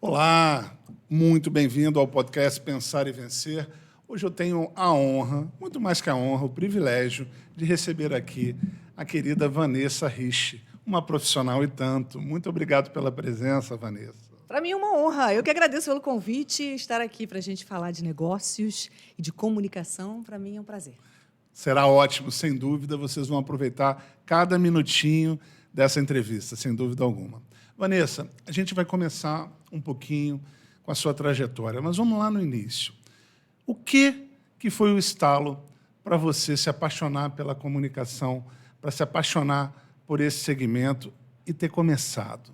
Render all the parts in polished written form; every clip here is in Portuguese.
Olá, muito bem-vindo ao podcast Pensar e Vencer. Hoje eu tenho a honra, muito mais que a honra, o privilégio de receber aqui a querida Vanessa Rich, uma profissional e tanto. Muito obrigado pela presença, Vanessa. Para mim é uma honra. Eu que agradeço pelo convite e estar aqui para a gente falar de negócios e de comunicação. Para mim é um prazer. Será ótimo, sem dúvida. Vocês vão aproveitar cada minutinho dessa entrevista, sem dúvida alguma. Vanessa, a gente vai começar um pouquinho com a sua trajetória, mas vamos lá no início. O que foi o estalo para você se apaixonar pela comunicação, para se apaixonar por esse segmento e ter começado?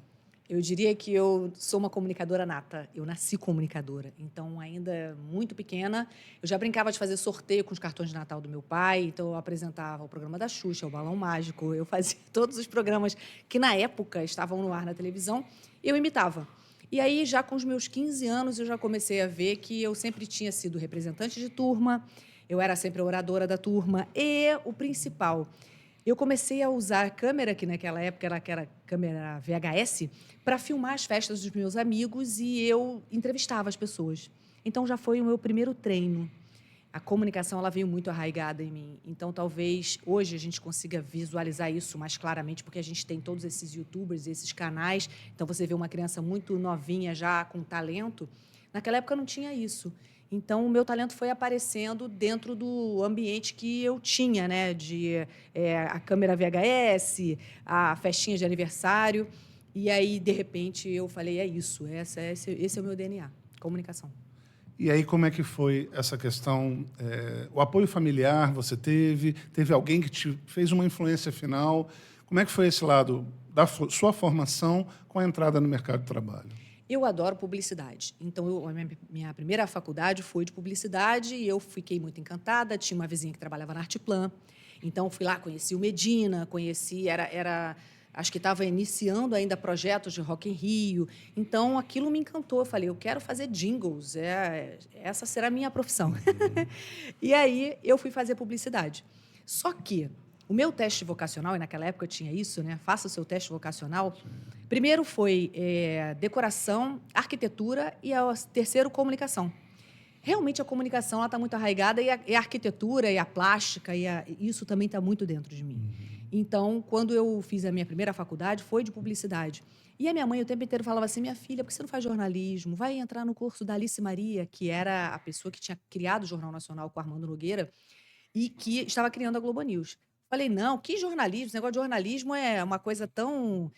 Eu diria que eu sou uma comunicadora nata. Eu nasci comunicadora. Então, ainda muito pequena, eu já brincava de fazer sorteio com os cartões de Natal do meu pai. Então, eu apresentava o programa da Xuxa, o Balão Mágico. Eu fazia todos os programas que, na época, estavam no ar na televisão. Eu imitava. E aí, já com os meus 15 anos, eu já comecei a ver que eu sempre tinha sido representante de turma, eu era sempre a oradora da turma. E o principal, eu comecei a usar a câmera, que naquela época era câmera VHS, para filmar as festas dos meus amigos e eu entrevistava as pessoas. Então já foi o meu primeiro treino. A comunicação ela veio muito arraigada em mim. Então talvez hoje a gente consiga visualizar isso mais claramente, porque a gente tem todos esses youtubers, esses canais. Então você vê uma criança muito novinha já com talento. Naquela época não tinha isso. Então o meu talento foi aparecendo dentro do ambiente que eu tinha, né? A câmera VHS, a festinha de aniversário. E aí, de repente, eu falei, é isso, esse é o meu DNA, comunicação. E aí, como é que foi essa questão? O apoio familiar você teve? Teve alguém que te fez uma influência final? Como é que foi esse lado da sua formação com a entrada no mercado de trabalho? Eu adoro publicidade. Então, a minha primeira faculdade foi de publicidade e eu fiquei muito encantada. Tinha uma vizinha que trabalhava na Arteplan. Então, fui lá, conheci o Medina, acho que estava iniciando ainda projetos de Rock in Rio. Então, aquilo me encantou. Eu falei, eu quero fazer jingles. Essa será a minha profissão. Uhum. E aí, eu fui fazer publicidade. Só que o meu teste vocacional, e naquela época eu tinha isso, né? Faça o seu teste vocacional. Primeiro foi decoração, arquitetura e o terceiro, comunicação. Realmente a comunicação está muito arraigada e a arquitetura e a plástica, isso também está muito dentro de mim. Uhum. Então, quando eu fiz a minha primeira faculdade, foi de publicidade. E a minha mãe o tempo inteiro falava assim, minha filha, por que você não faz jornalismo? Vai entrar no curso da Alice Maria, que era a pessoa que tinha criado o Jornal Nacional com o Armando Nogueira, e que estava criando a Globo News. Falei, não, que jornalismo? Esse negócio de jornalismo é uma coisa tão...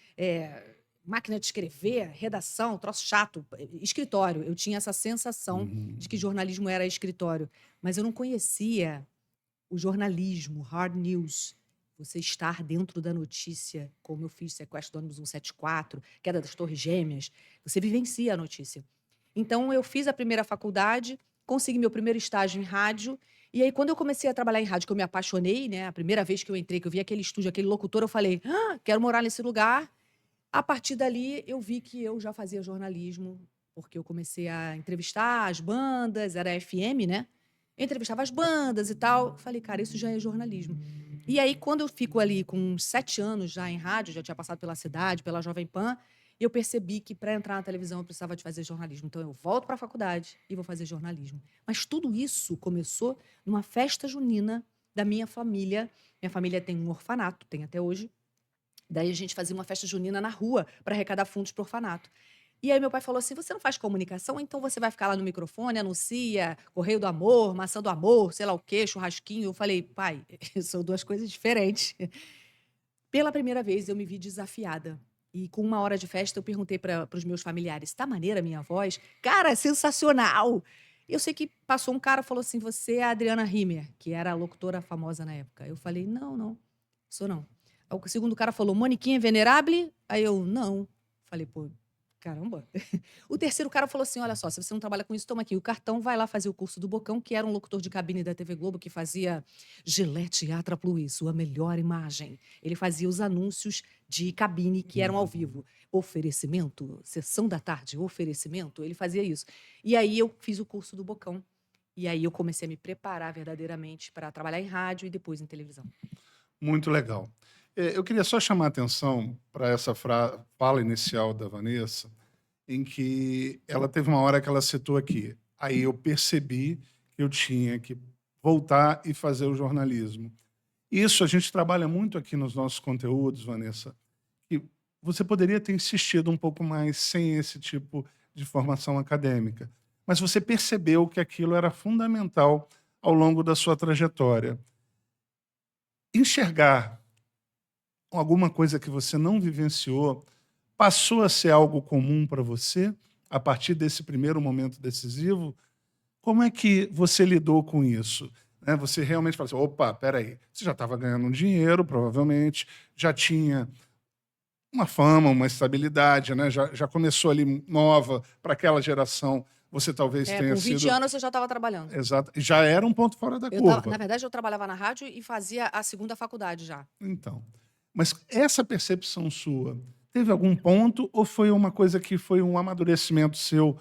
máquina de escrever, redação, troço chato, escritório. Eu tinha essa sensação de Uhum. que jornalismo era escritório, mas eu não conhecia o jornalismo, hard news. Você estar dentro da notícia, como eu fiz sequestro do ônibus 174, queda das Torres Gêmeas, você vivencia a notícia. Então, eu fiz a primeira faculdade, consegui meu primeiro estágio em rádio, e aí, quando eu comecei a trabalhar em rádio, que eu me apaixonei, né? A primeira vez que eu entrei, que eu vi aquele estúdio, aquele locutor, eu falei, quero morar nesse lugar. A partir dali, eu vi que eu já fazia jornalismo, porque eu comecei a entrevistar as bandas, era FM, né? Eu entrevistava as bandas e tal. Falei, cara, isso já é jornalismo. E aí, quando eu fico ali com uns 7 anos já em rádio, já tinha passado pela cidade, pela Jovem Pan, eu percebi que para entrar na televisão eu precisava de fazer jornalismo. Então, eu volto para a faculdade e vou fazer jornalismo. Mas tudo isso começou numa festa junina da minha família. Minha família tem um orfanato, tem até hoje. Daí a gente fazia uma festa junina na rua para arrecadar fundos para o orfanato. E aí meu pai falou assim: você não faz comunicação, então você vai ficar lá no microfone, anuncia Correio do Amor, Maçã do Amor, sei lá o quê, churrasquinho. Eu falei, pai, são duas coisas diferentes. Pela primeira vez eu me vi desafiada. E com 1 hora de festa eu perguntei para os meus familiares: tá maneira a minha voz? Cara, sensacional! Eu sei que passou um cara e falou assim: você é a Adriana Rimmer, que era a locutora famosa na época. Eu falei: não, não, sou não. Aí o segundo cara falou: Moniquinha Venerable? Aí eu: não. Falei: pô, caramba. O terceiro cara falou assim: olha só, se você não trabalha com isso, toma aqui o cartão, vai lá fazer o curso do Bocão, que era um locutor de cabine da TV Globo que fazia Gillette Atra Plus, sua melhor imagem. Ele fazia os anúncios de cabine que eram ao Uhum. vivo. Oferecimento, sessão da tarde, oferecimento, ele fazia isso. E aí eu fiz o curso do Bocão. E aí eu comecei a me preparar verdadeiramente para trabalhar em rádio e depois em televisão. Muito legal. Eu queria só chamar a atenção para essa fala inicial da Vanessa, em que ela teve uma hora que ela citou aqui. Aí eu percebi que eu tinha que voltar e fazer o jornalismo. Isso a gente trabalha muito aqui nos nossos conteúdos, Vanessa, que você poderia ter insistido um pouco mais sem esse tipo de formação acadêmica, mas você percebeu que aquilo era fundamental ao longo da sua trajetória. Enxergar alguma coisa que você não vivenciou passou a ser algo comum para você a partir desse primeiro momento decisivo? Como é que você lidou com isso? Né, você realmente fala assim: opa, peraí, você já estava ganhando um dinheiro, provavelmente, já tinha uma fama, uma estabilidade, né? Já começou ali nova para aquela geração. Você talvez tenha Com 20 sido. anos eu já estava trabalhando. Exato, já era um ponto fora da Na curva. verdade, eu trabalhava na rádio e fazia a segunda faculdade já. Então, mas essa percepção sua, teve algum ponto ou foi uma coisa que foi um amadurecimento seu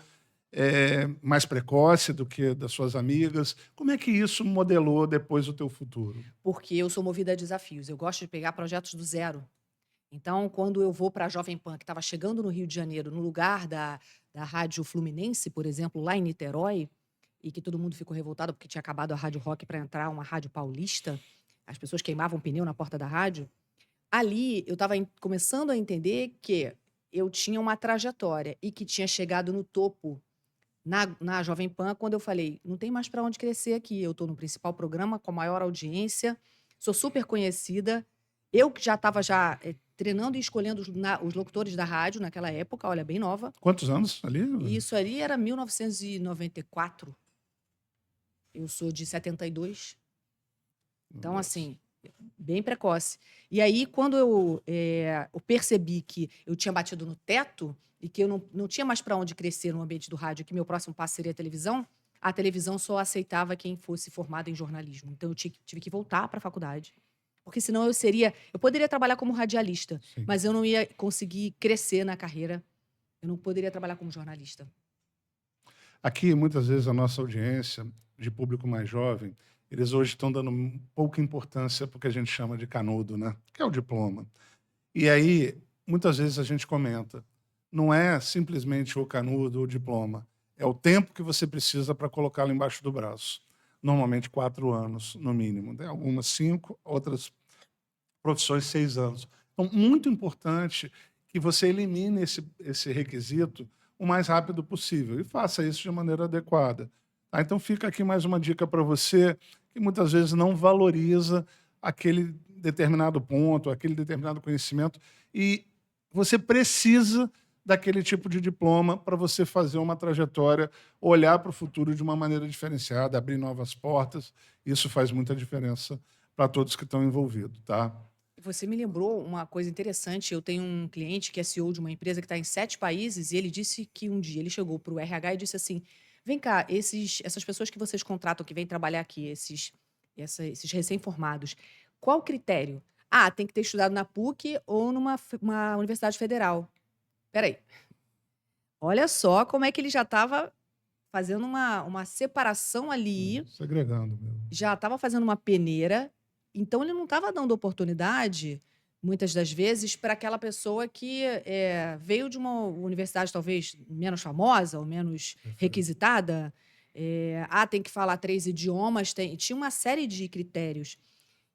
mais precoce do que das suas amigas? Como é que isso modelou depois o teu futuro? Porque eu sou movida a desafios. Eu gosto de pegar projetos do zero. Então, quando eu vou para a Jovem Pan, que estava chegando no Rio de Janeiro, no lugar da Rádio Fluminense, por exemplo, lá em Niterói, e que todo mundo ficou revoltado porque tinha acabado a Rádio Rock para entrar uma rádio paulista, as pessoas queimavam pneu na porta da rádio. Ali eu estava começando a entender que eu tinha uma trajetória e que tinha chegado no topo na Jovem Pan quando eu falei: não tem mais para onde crescer aqui. Eu estou no principal programa com a maior audiência, sou super conhecida. Eu que já estava treinando e escolhendo os locutores da rádio naquela época, olha, bem nova. Quantos anos ali? E isso ali era 1994. Eu sou de 72. Então, assim, bem precoce. E aí, quando eu percebi que eu tinha batido no teto e que eu não tinha mais para onde crescer no ambiente do rádio, que meu próximo passo seria a televisão só aceitava quem fosse formado em jornalismo. Então, eu tive que voltar para a faculdade. Porque senão eu poderia trabalhar como radialista, Sim. mas eu não ia conseguir crescer na carreira. Eu não poderia trabalhar como jornalista. Aqui, muitas vezes, a nossa audiência de público mais jovem, eles hoje estão dando pouca importância para o que a gente chama de canudo, né? Que é o diploma. E aí, muitas vezes a gente comenta, não é simplesmente o canudo ou o diploma, é o tempo que você precisa para colocá-lo embaixo do braço. Normalmente 4 anos, no mínimo. Tem algumas 5, outras profissões 6 anos. Então, muito importante que você elimine esse requisito o mais rápido possível e faça isso de maneira adequada. Tá? Então, fica aqui mais uma dica para você que muitas vezes não valoriza aquele determinado ponto, aquele determinado conhecimento e você precisa daquele tipo de diploma para você fazer uma trajetória, olhar para o futuro de uma maneira diferenciada, abrir novas portas. Isso faz muita diferença para todos que estão envolvidos, tá? Você me lembrou uma coisa interessante. Eu tenho um cliente que é CEO de uma empresa que está em 7 países e ele disse que um dia ele chegou para o RH e disse assim: vem cá, essas pessoas que vocês contratam que vêm trabalhar aqui, esses recém-formados, qual o critério? Ah, tem que ter estudado na PUC ou uma universidade federal. Peraí, olha só como é que ele já estava fazendo uma separação ali, Segregando mesmo. já estava fazendo uma peneira, então ele não estava dando oportunidade, muitas das vezes, para aquela pessoa que veio de uma universidade talvez menos famosa ou menos Perfeito. requisitada. Tem que falar 3 idiomas, tinha uma série de critérios.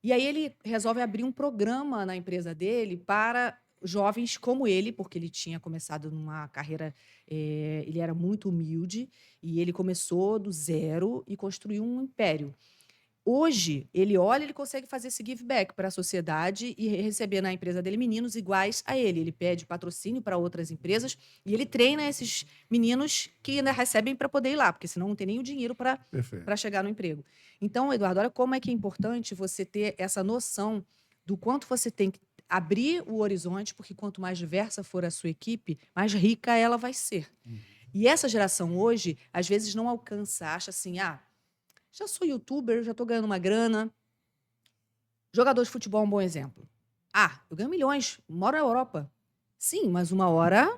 E aí ele resolve abrir um programa na empresa dele para jovens como ele, porque ele tinha começado numa carreira, ele era muito humilde e ele começou do zero e construiu um império. Hoje, ele olha, ele consegue fazer esse give back para a sociedade e receber na empresa dele meninos iguais a ele. Ele pede patrocínio para outras empresas e ele treina esses meninos que ainda recebem para poder ir lá, porque senão não tem nem o dinheiro Perfeito. para chegar no emprego. Então, Eduardo, olha como é que é importante você ter essa noção do quanto você tem que abrir o horizonte, porque quanto mais diversa for a sua equipe, mais rica ela vai ser. E essa geração hoje, às vezes, não alcança, acha assim, já sou youtuber, já estou ganhando uma grana. Jogador de futebol é um bom exemplo. Eu ganho milhões, moro na Europa. Sim, mas uma hora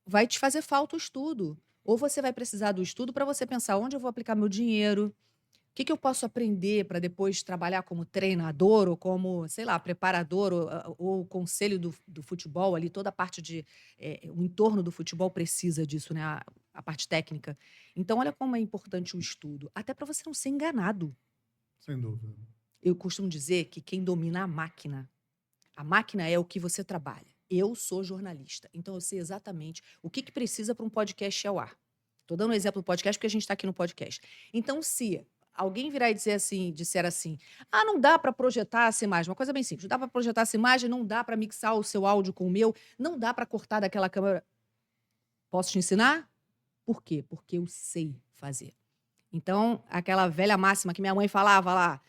vai te fazer falta o estudo. Ou você vai precisar do estudo para você pensar onde eu vou aplicar meu dinheiro, que eu posso aprender para depois trabalhar como treinador ou como, sei lá, preparador ou conselho do futebol ali, toda a parte o entorno do futebol precisa disso, né? A parte técnica. Então, olha como é importante o estudo, até para você não ser enganado. Sem dúvida. Eu costumo dizer que quem domina a máquina é o que você trabalha. Eu sou jornalista, então eu sei exatamente o que precisa para um podcast ir ao ar. Estou dando um exemplo do podcast porque a gente está aqui no podcast. Então, se alguém virar e disser assim, não dá para projetar essa imagem, uma coisa bem simples, não dá para projetar essa imagem, não dá para mixar o seu áudio com o meu, não dá para cortar daquela câmera. Posso te ensinar? Por quê? Porque eu sei fazer. Então, aquela velha máxima que minha mãe falava lá,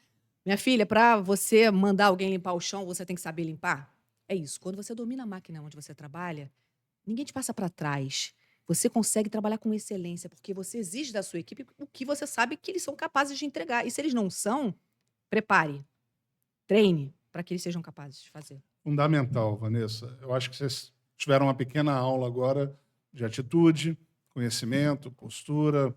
minha filha, para você mandar alguém limpar o chão, você tem que saber limpar. É isso. Quando você domina a máquina onde você trabalha, ninguém te passa para trás. Você consegue trabalhar com excelência, porque você exige da sua equipe o que você sabe que eles são capazes de entregar. E se eles não são, prepare, treine para que eles sejam capazes de fazer. Fundamental, Vanessa. Eu acho que vocês tiveram uma pequena aula agora de atitude, conhecimento, postura,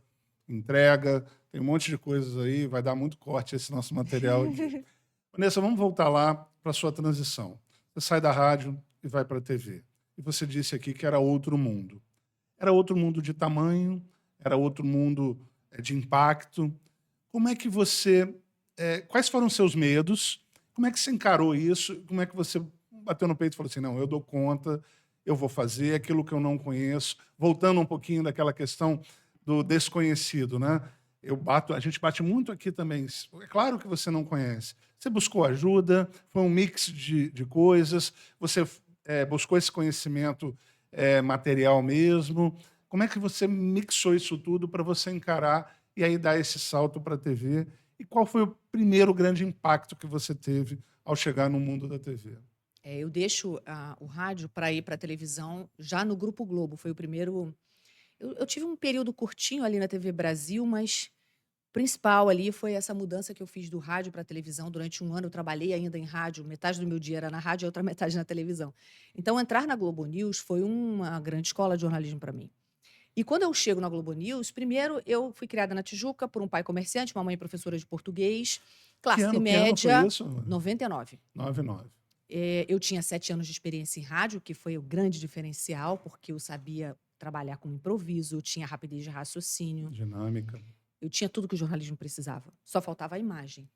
entrega. Tem um monte de coisas aí, vai dar muito corte esse nosso material aqui. Vanessa, vamos voltar lá para a sua transição. Você sai da rádio e vai para a TV. E você disse aqui que era outro mundo. Era outro mundo de tamanho, era outro mundo de impacto. Como é que você... quais foram os seus medos? Como é que você encarou isso? Como é que você bateu no peito e falou assim, não, eu dou conta, eu vou fazer aquilo que eu não conheço? Voltando um pouquinho daquela questão do desconhecido, né? A gente bate muito aqui também. É claro que você não conhece. Você buscou ajuda, foi um mix de coisas, você buscou esse conhecimento material mesmo. Como é que você mixou isso tudo para você encarar e aí dar esse salto para a TV? E qual foi o primeiro grande impacto que você teve ao chegar no mundo da TV? Eu deixo o rádio para ir para a televisão já no Grupo Globo. Foi o primeiro. Eu tive um período curtinho ali na TV Brasil, mas o principal ali foi essa mudança que eu fiz do rádio para a televisão. Durante um ano eu trabalhei ainda em rádio, metade do meu dia era na rádio e a outra metade na televisão. Então, entrar na Globo News foi uma grande escola de jornalismo para mim. E quando eu chego na Globo News, primeiro eu fui criada na Tijuca por um pai comerciante, uma mãe professora de português, classe Que ano foi média, isso? 99. 99. Eu tinha 7 anos de experiência em rádio, que foi o grande diferencial, porque eu sabia trabalhar com improviso, eu tinha rapidez de raciocínio, Dinâmica. eu tinha tudo que o jornalismo precisava. Só faltava a imagem.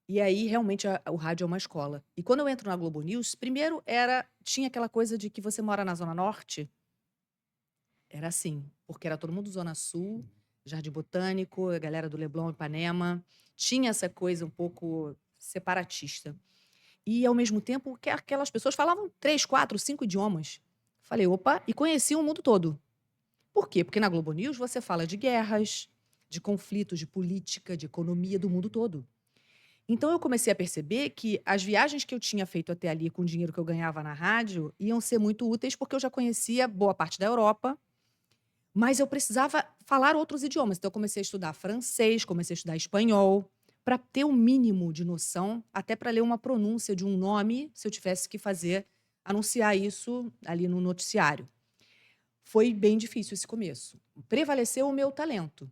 E aí, realmente, o rádio é uma escola. E quando eu entro na Globo News, primeiro tinha aquela coisa de que você mora na Zona Norte, era assim, porque era todo mundo Zona Sul, Jardim Botânico, a galera do Leblon, Ipanema, tinha essa coisa um pouco separatista. E, ao mesmo tempo, que aquelas pessoas falavam 3, 4, 5 idiomas. Falei, opa, e conheciam o mundo todo. Por quê? Porque na Globo News você fala de guerras, de conflitos, de política, de economia do mundo todo. Então eu comecei a perceber que as viagens que eu tinha feito até ali com o dinheiro que eu ganhava na rádio iam ser muito úteis porque eu já conhecia boa parte da Europa, mas eu precisava falar outros idiomas. Então eu comecei a estudar francês, comecei a estudar espanhol, para ter o mínimo de noção, até para ler uma pronúncia de um nome, se eu tivesse que anunciar isso ali no noticiário. Foi bem difícil esse começo. Prevaleceu o meu talento.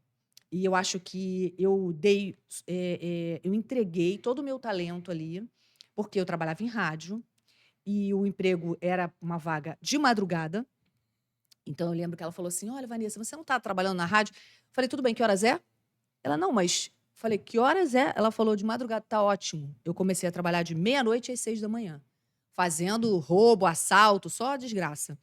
E eu acho que eu entreguei todo o meu talento ali, porque eu trabalhava em rádio e o emprego era uma vaga de madrugada. Então eu lembro que ela falou assim: olha, Vanessa, você não está trabalhando na rádio? Falei, tudo bem, que horas é? Ela, não, mas. Falei, que horas é? Ela falou, de madrugada, tá ótimo. Eu comecei a trabalhar de meia-noite às 6 da manhã, fazendo roubo, assalto, só desgraça.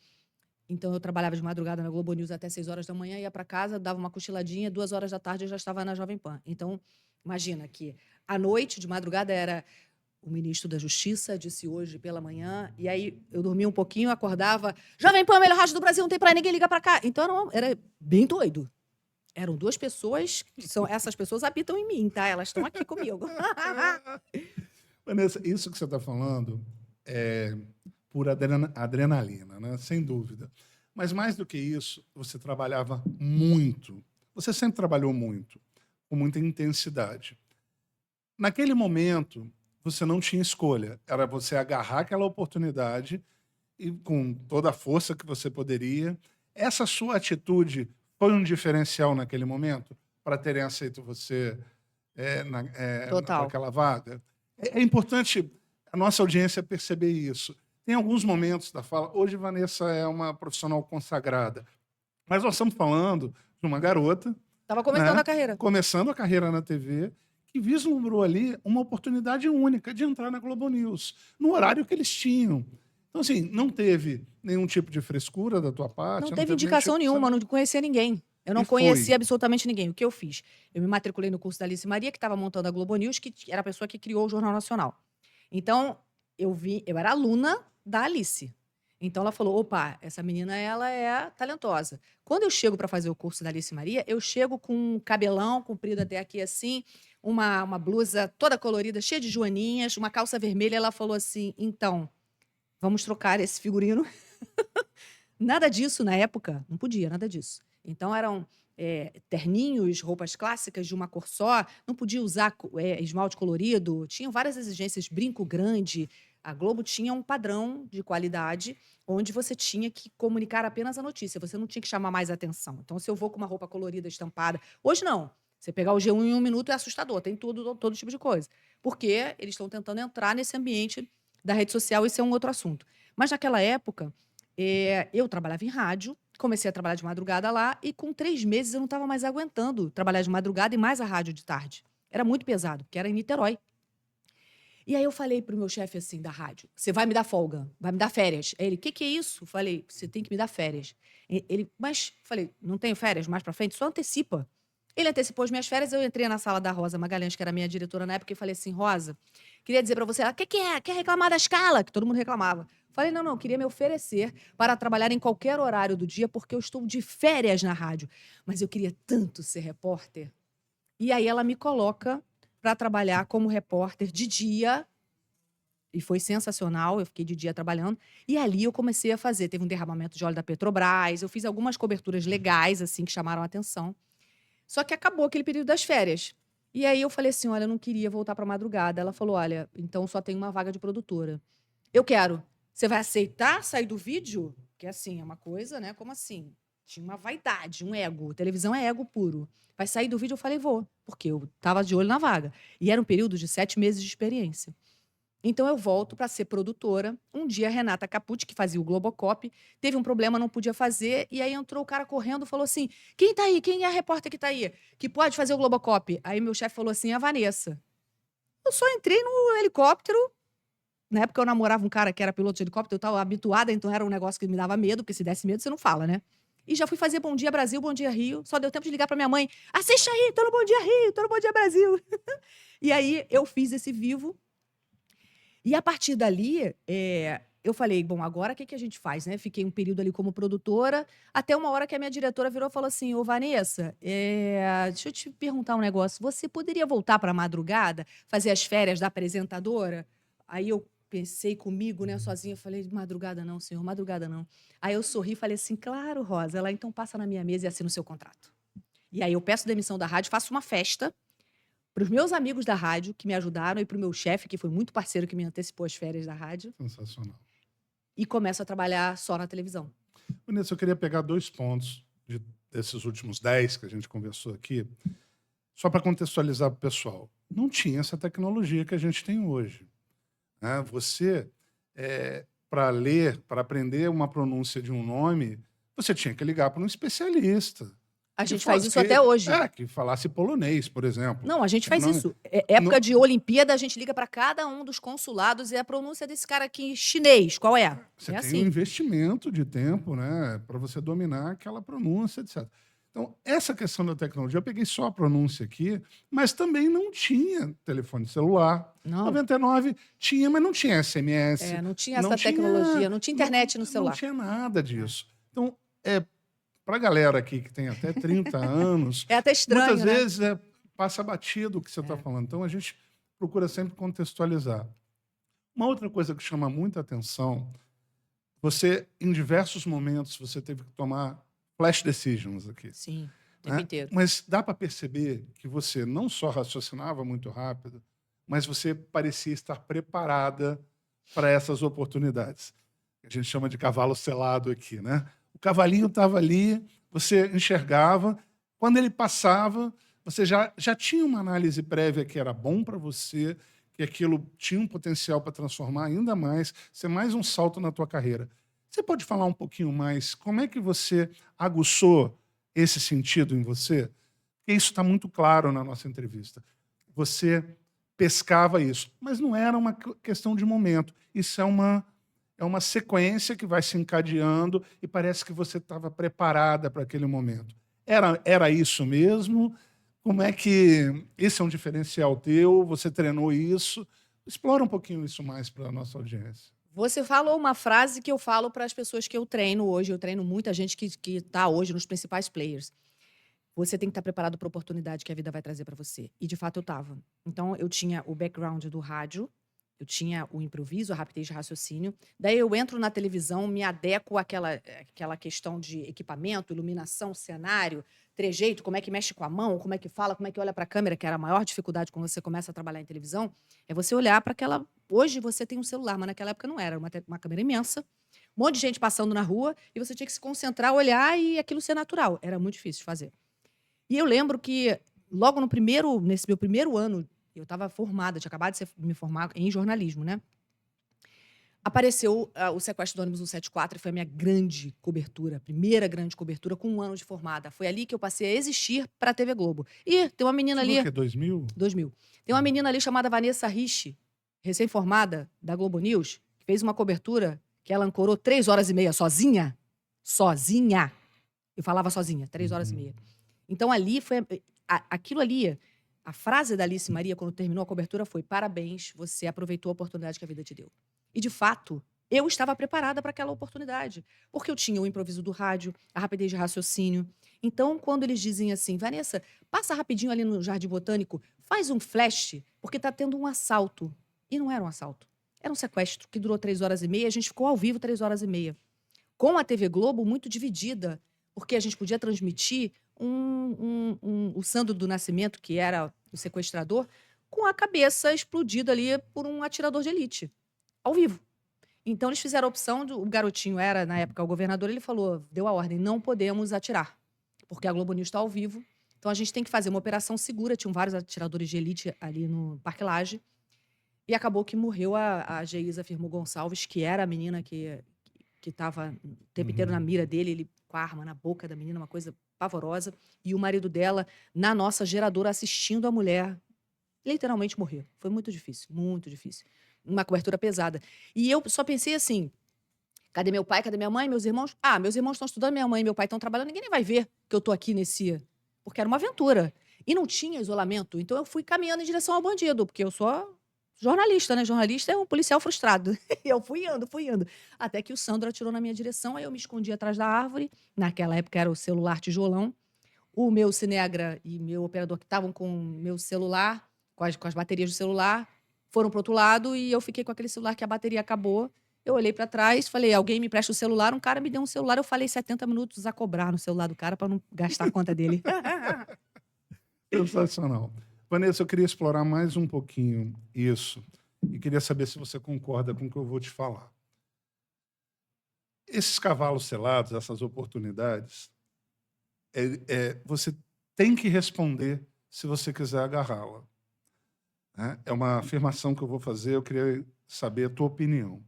Então eu trabalhava de madrugada na Globo News até 6 horas da manhã, ia para casa, dava uma cochiladinha, 2 horas da tarde eu já estava na Jovem Pan. Então, imagina que à noite, de madrugada, era o ministro da Justiça, disse hoje pela manhã, e aí eu dormia um pouquinho, acordava, Jovem Pan, melhor rádio do Brasil, não tem pra ninguém ligar para cá. Então era bem doido. Eram 2 pessoas, essas pessoas habitam em mim, tá? Elas estão aqui comigo. Vanessa, isso que você está falando é pura adrenalina, né? Sem dúvida. Mas mais do que isso, você trabalhava muito. Você sempre trabalhou muito, com muita intensidade. Naquele momento, você não tinha escolha. Era você agarrar aquela oportunidade e com toda a força que você poderia. Essa sua atitude foi um diferencial naquele momento para terem aceito você Total. aquela vaga. É importante a nossa audiência perceber isso. Tem alguns momentos da fala. Hoje, Vanessa é uma profissional consagrada, mas nós estamos falando de uma garota, Tava começando né, a carreira. começando a carreira na TV, que vislumbrou ali uma oportunidade única de entrar na Globo News, no horário que eles tinham. Então, assim, não teve nenhum tipo de frescura da tua parte, Não não teve teve nenhum indicação tipo, nenhuma, sabe? não conhecia ninguém. Eu não E foi. conhecia absolutamente ninguém. O que eu fiz? Eu me matriculei no curso da Alice Maria, que estava montando a Globo News, que era a pessoa que criou o Jornal Nacional. Então, eu era aluna da Alice. Então, ela falou: opa, essa menina, ela é talentosa. Quando eu chego para fazer o curso da Alice Maria, eu chego com um cabelão comprido até aqui assim, uma blusa toda colorida, cheia de joaninhas, uma calça vermelha. Ela falou assim: então, vamos trocar esse figurino. Nada disso na época, não podia, nada disso. Então eram terninhos, roupas clássicas de uma cor só, não podia usar esmalte colorido, tinham várias exigências, brinco grande. A Globo tinha um padrão de qualidade onde você tinha que comunicar apenas a notícia, você não tinha que chamar mais atenção. Então, se eu vou com uma roupa colorida, estampada, hoje não. Você pegar o G1 em um minuto é assustador, tem tudo, todo tipo de coisa. Porque eles estão tentando entrar nesse ambiente da rede social, esse é um outro assunto. Mas naquela época, eu trabalhava em rádio, comecei a trabalhar de madrugada lá, e com 3 meses eu não estava mais aguentando trabalhar de madrugada e mais a rádio de tarde. Era muito pesado, porque era em Niterói. E aí eu falei pro meu chefe assim da rádio: você vai me dar folga, vai me dar férias. Aí ele: que é isso? Falei: você tem que me dar férias. Ele: mas, falei, não tenho férias mais pra frente? Só antecipa. Ele antecipou as minhas férias, eu entrei na sala da Rosa Magalhães, que era minha diretora na época, e falei assim: Rosa, queria dizer pra você, ela: que é? Quer reclamar da escala? Que todo mundo reclamava. Falei: não, queria me oferecer para trabalhar em qualquer horário do dia, porque eu estou de férias na rádio. Mas eu queria tanto ser repórter. E aí ela me coloca para trabalhar como repórter de dia, e foi sensacional, eu fiquei de dia trabalhando, e ali eu comecei a fazer, teve um derramamento de óleo da Petrobras, eu fiz algumas coberturas legais, assim, que chamaram a atenção. Só que acabou aquele período das férias. E aí eu falei assim: olha, eu não queria voltar para madrugada. Ela falou: olha, então só tem uma vaga de produtora. Eu quero. Você vai aceitar sair do vídeo? Que assim, é uma coisa, né? Como assim? Tinha uma vaidade, um ego. Televisão é ego puro. Vai sair do vídeo? Eu falei: vou, porque eu estava de olho na vaga. E era um período de 7 meses de experiência. Então eu volto para ser produtora. Um dia a Renata Capucci, que fazia o Globocop, teve um problema, não podia fazer, e aí entrou o cara correndo e falou assim: quem tá aí? Quem é a repórter que tá aí? Que pode fazer o Globocop? Aí meu chefe falou assim: a Vanessa. Eu só entrei no helicóptero. Na época eu namorava um cara que era piloto de helicóptero, eu estava habituada, então era um negócio que me dava medo, porque se desse medo você não fala, né? E já fui fazer Bom Dia Brasil, Bom Dia Rio. Só deu tempo de ligar para minha mãe: assiste aí, tô no Bom Dia Rio, tô no Bom Dia Brasil. E aí eu fiz esse vivo. E a partir dali, eu falei: bom, agora o que a gente faz, né? Fiquei um período ali como produtora, até uma hora que a minha diretora virou e falou assim: ô Vanessa, deixa eu te perguntar um negócio. Você poderia voltar para a madrugada, fazer as férias da apresentadora? Aí eu pensei comigo, né, sozinha, falei: madrugada não, senhor, madrugada não. Aí eu sorri e falei assim: claro, Rosa. Ela: então passa na minha mesa e assina o seu contrato. E aí eu peço demissão da rádio, faço uma festa para os meus amigos da rádio, que me ajudaram, e para o meu chefe, que foi muito parceiro, que me antecipou as férias da rádio, Sensacional. e começo a trabalhar só na televisão. Vanessa, eu queria pegar 2 pontos desses últimos 10 que a gente conversou aqui, só para contextualizar para o pessoal. Não tinha essa tecnologia que a gente tem hoje, né? Você, para ler, para aprender uma pronúncia de um nome, você tinha que ligar para um especialista. A Que gente faz fosse, isso até hoje. que falasse polonês, por exemplo. Não, a gente faz Não- isso. Época não- de Olimpíada, a gente liga para cada um dos consulados e a pronúncia desse cara aqui chinês, qual é? Você É tem um assim. investimento de tempo, né, para você dominar aquela pronúncia, etc. Então, essa questão da tecnologia, eu peguei só a pronúncia aqui, mas também não tinha telefone celular. Não. 99 tinha, mas não tinha SMS. Não tinha essa tecnologia, não tinha internet no Não celular. tinha nada disso. Então, para a galera aqui que tem até 30 anos, É até estranho, muitas né? vezes passa batido o que você está falando. Então, a gente procura sempre contextualizar. Uma outra coisa que chama muita atenção, você, em diversos momentos, você teve que tomar flash decisions aqui, Sim, o tempo né? inteiro. Mas dá para perceber que você não só raciocinava muito rápido, mas você parecia estar preparada para essas oportunidades. A gente chama de cavalo selado aqui, né? O cavalinho estava ali, você enxergava. Quando ele passava, Você já tinha uma análise prévia que era bom para você, que aquilo tinha um potencial para transformar ainda mais, ser mais um salto na tua carreira. Você pode falar um pouquinho mais como é que você aguçou esse sentido em você? Porque isso está muito claro na nossa entrevista. Você pescava isso, mas não era uma questão de momento. Isso é uma sequência que vai se encadeando e parece que você estava preparada para aquele momento. Era isso mesmo? Como é que esse é um diferencial teu? Você treinou isso? Explora um pouquinho isso mais para a nossa audiência. Você falou uma frase que eu falo para as pessoas que eu treino hoje. Eu treino muita gente que está hoje nos principais players. Você tem que estar preparado para a oportunidade que a vida vai trazer para você. E de fato eu estava. Então eu tinha o background do rádio, eu tinha o improviso, a rapidez de raciocínio. Daí eu entro na televisão, me adequo àquela questão de equipamento, iluminação, cenário, trejeito, como é que mexe com a mão, como é que fala, como é que olha para a câmera, que era a maior dificuldade quando você começa a trabalhar em televisão, é você olhar para aquela. Hoje você tem um celular, mas naquela época não era, uma câmera imensa, um monte de gente passando na rua, e você tinha que se concentrar, olhar e aquilo ser natural. Era muito difícil de fazer. E eu lembro que logo nesse meu primeiro ano, eu estava formada, tinha acabado de me formar em jornalismo, né? Apareceu o sequestro do ônibus 174 e foi a minha grande cobertura, primeira grande cobertura com 1 ano de formada. Foi ali que eu passei a existir para a TV Globo. E tem uma menina Aquilo ali, que é 2000? 2000, tem uma menina ali chamada Vanessa Rich, recém-formada da Globo News, que fez uma cobertura que ela ancorou 3 horas e meia sozinha. Sozinha. Eu falava sozinha, 3 horas e meia. Então ali foi aquilo ali, a frase da Alice Maria quando terminou a cobertura foi: parabéns, você aproveitou a oportunidade que a vida te deu. E de fato, eu estava preparada para aquela oportunidade, porque eu tinha o improviso do rádio, a rapidez de raciocínio. Então, quando eles dizem assim: Vanessa, passa rapidinho ali no Jardim Botânico, faz um flash, porque está tendo um assalto. E não era um assalto, era um sequestro que durou 3 horas e meia, a gente ficou ao vivo 3 horas e meia. Com a TV Globo muito dividida, porque a gente podia transmitir o Sandro do Nascimento, que era o sequestrador, com a cabeça explodida ali por um atirador de elite, ao vivo. Então eles fizeram a opção, o garotinho era, na época, o governador, ele falou, deu a ordem, não podemos atirar, porque a Globo News está ao vivo, então a gente tem que fazer uma operação segura, tinham vários atiradores de elite ali no Parque Lage, e acabou que morreu a Geisa Firmo Gonçalves, que era a menina que estava o tempo inteiro na mira dele, ele com a arma na boca da menina, uma coisa pavorosa, e o marido dela na nossa geradora assistindo a mulher literalmente morrer. Foi muito difícil, muito difícil. Uma cobertura pesada. E eu só pensei assim: cadê meu pai, cadê minha mãe, meus irmãos? Ah, meus irmãos estão estudando, minha mãe e meu pai estão trabalhando, ninguém nem vai ver que eu tô aqui nesse. Porque era uma aventura. E não tinha isolamento. Então eu fui caminhando em direção ao bandido, porque eu sou jornalista, né? Jornalista é um policial frustrado. E eu fui indo, fui indo. Até que o Sandro atirou na minha direção, aí eu me escondi atrás da árvore. Naquela época era o celular tijolão. O meu Cinegra e meu operador que estavam com o meu celular, com as baterias do celular, foram pro outro lado e eu fiquei com aquele celular que a bateria acabou. Eu olhei para trás, falei: alguém me presta o celular? Um cara me deu um celular, eu falei 70 minutos a cobrar no celular do cara para não gastar a conta dele. Sensacional. Vanessa, eu queria explorar mais um pouquinho isso e queria saber se você concorda com o que eu vou te falar. Esses cavalos selados, essas oportunidades, você tem que responder se você quiser agarrá-la. Né? É uma afirmação que eu vou fazer, eu queria saber a tua opinião.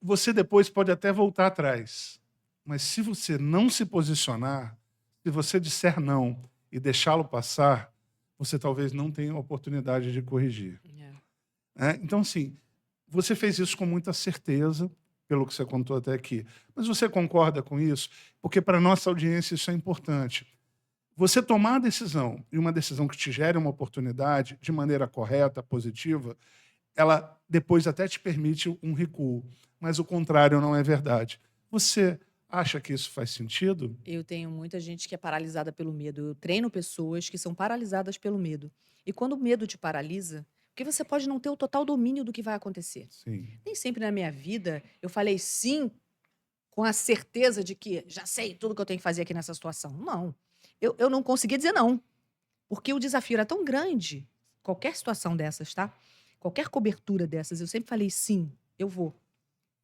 Você depois pode até voltar atrás, mas se você não se posicionar, se você disser não e deixá-lo passar, você talvez não tenha a oportunidade de corrigir. Então, assim, você fez isso com muita certeza, pelo que você contou até aqui. Mas você concorda com isso? Porque para a nossa audiência isso é importante. Você tomar a decisão, e uma decisão que te gere uma oportunidade de maneira correta, positiva, ela depois até te permite um recuo. Mas o contrário não é verdade. Você acha que isso faz sentido? Eu tenho muita gente que é paralisada pelo medo. Eu treino pessoas que são paralisadas pelo medo. E quando o medo te paralisa, porque você pode não ter o total domínio do que vai acontecer. Sim. Nem sempre na minha vida eu falei sim com a certeza de que já sei tudo que eu tenho que fazer aqui nessa situação. Não. Eu não conseguia dizer não. Porque o desafio era tão grande. Qualquer situação dessas, tá? Qualquer cobertura dessas, eu sempre falei sim, eu vou.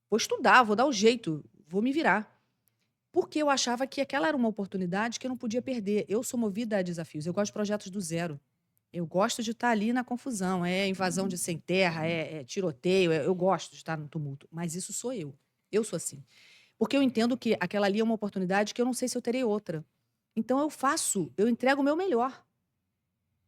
Vou estudar, vou dar o jeito, vou me virar. porque eu achava que aquela era uma oportunidade que eu não podia perder. Eu sou movida a desafios, eu gosto de projetos do zero. Eu gosto de estar ali na confusão, é invasão de sem terra, é tiroteio, eu gosto de estar no tumulto, mas isso sou eu. Eu sou assim. Porque eu entendo que aquela ali é uma oportunidade que eu não sei se eu terei outra. Então eu entrego o meu melhor.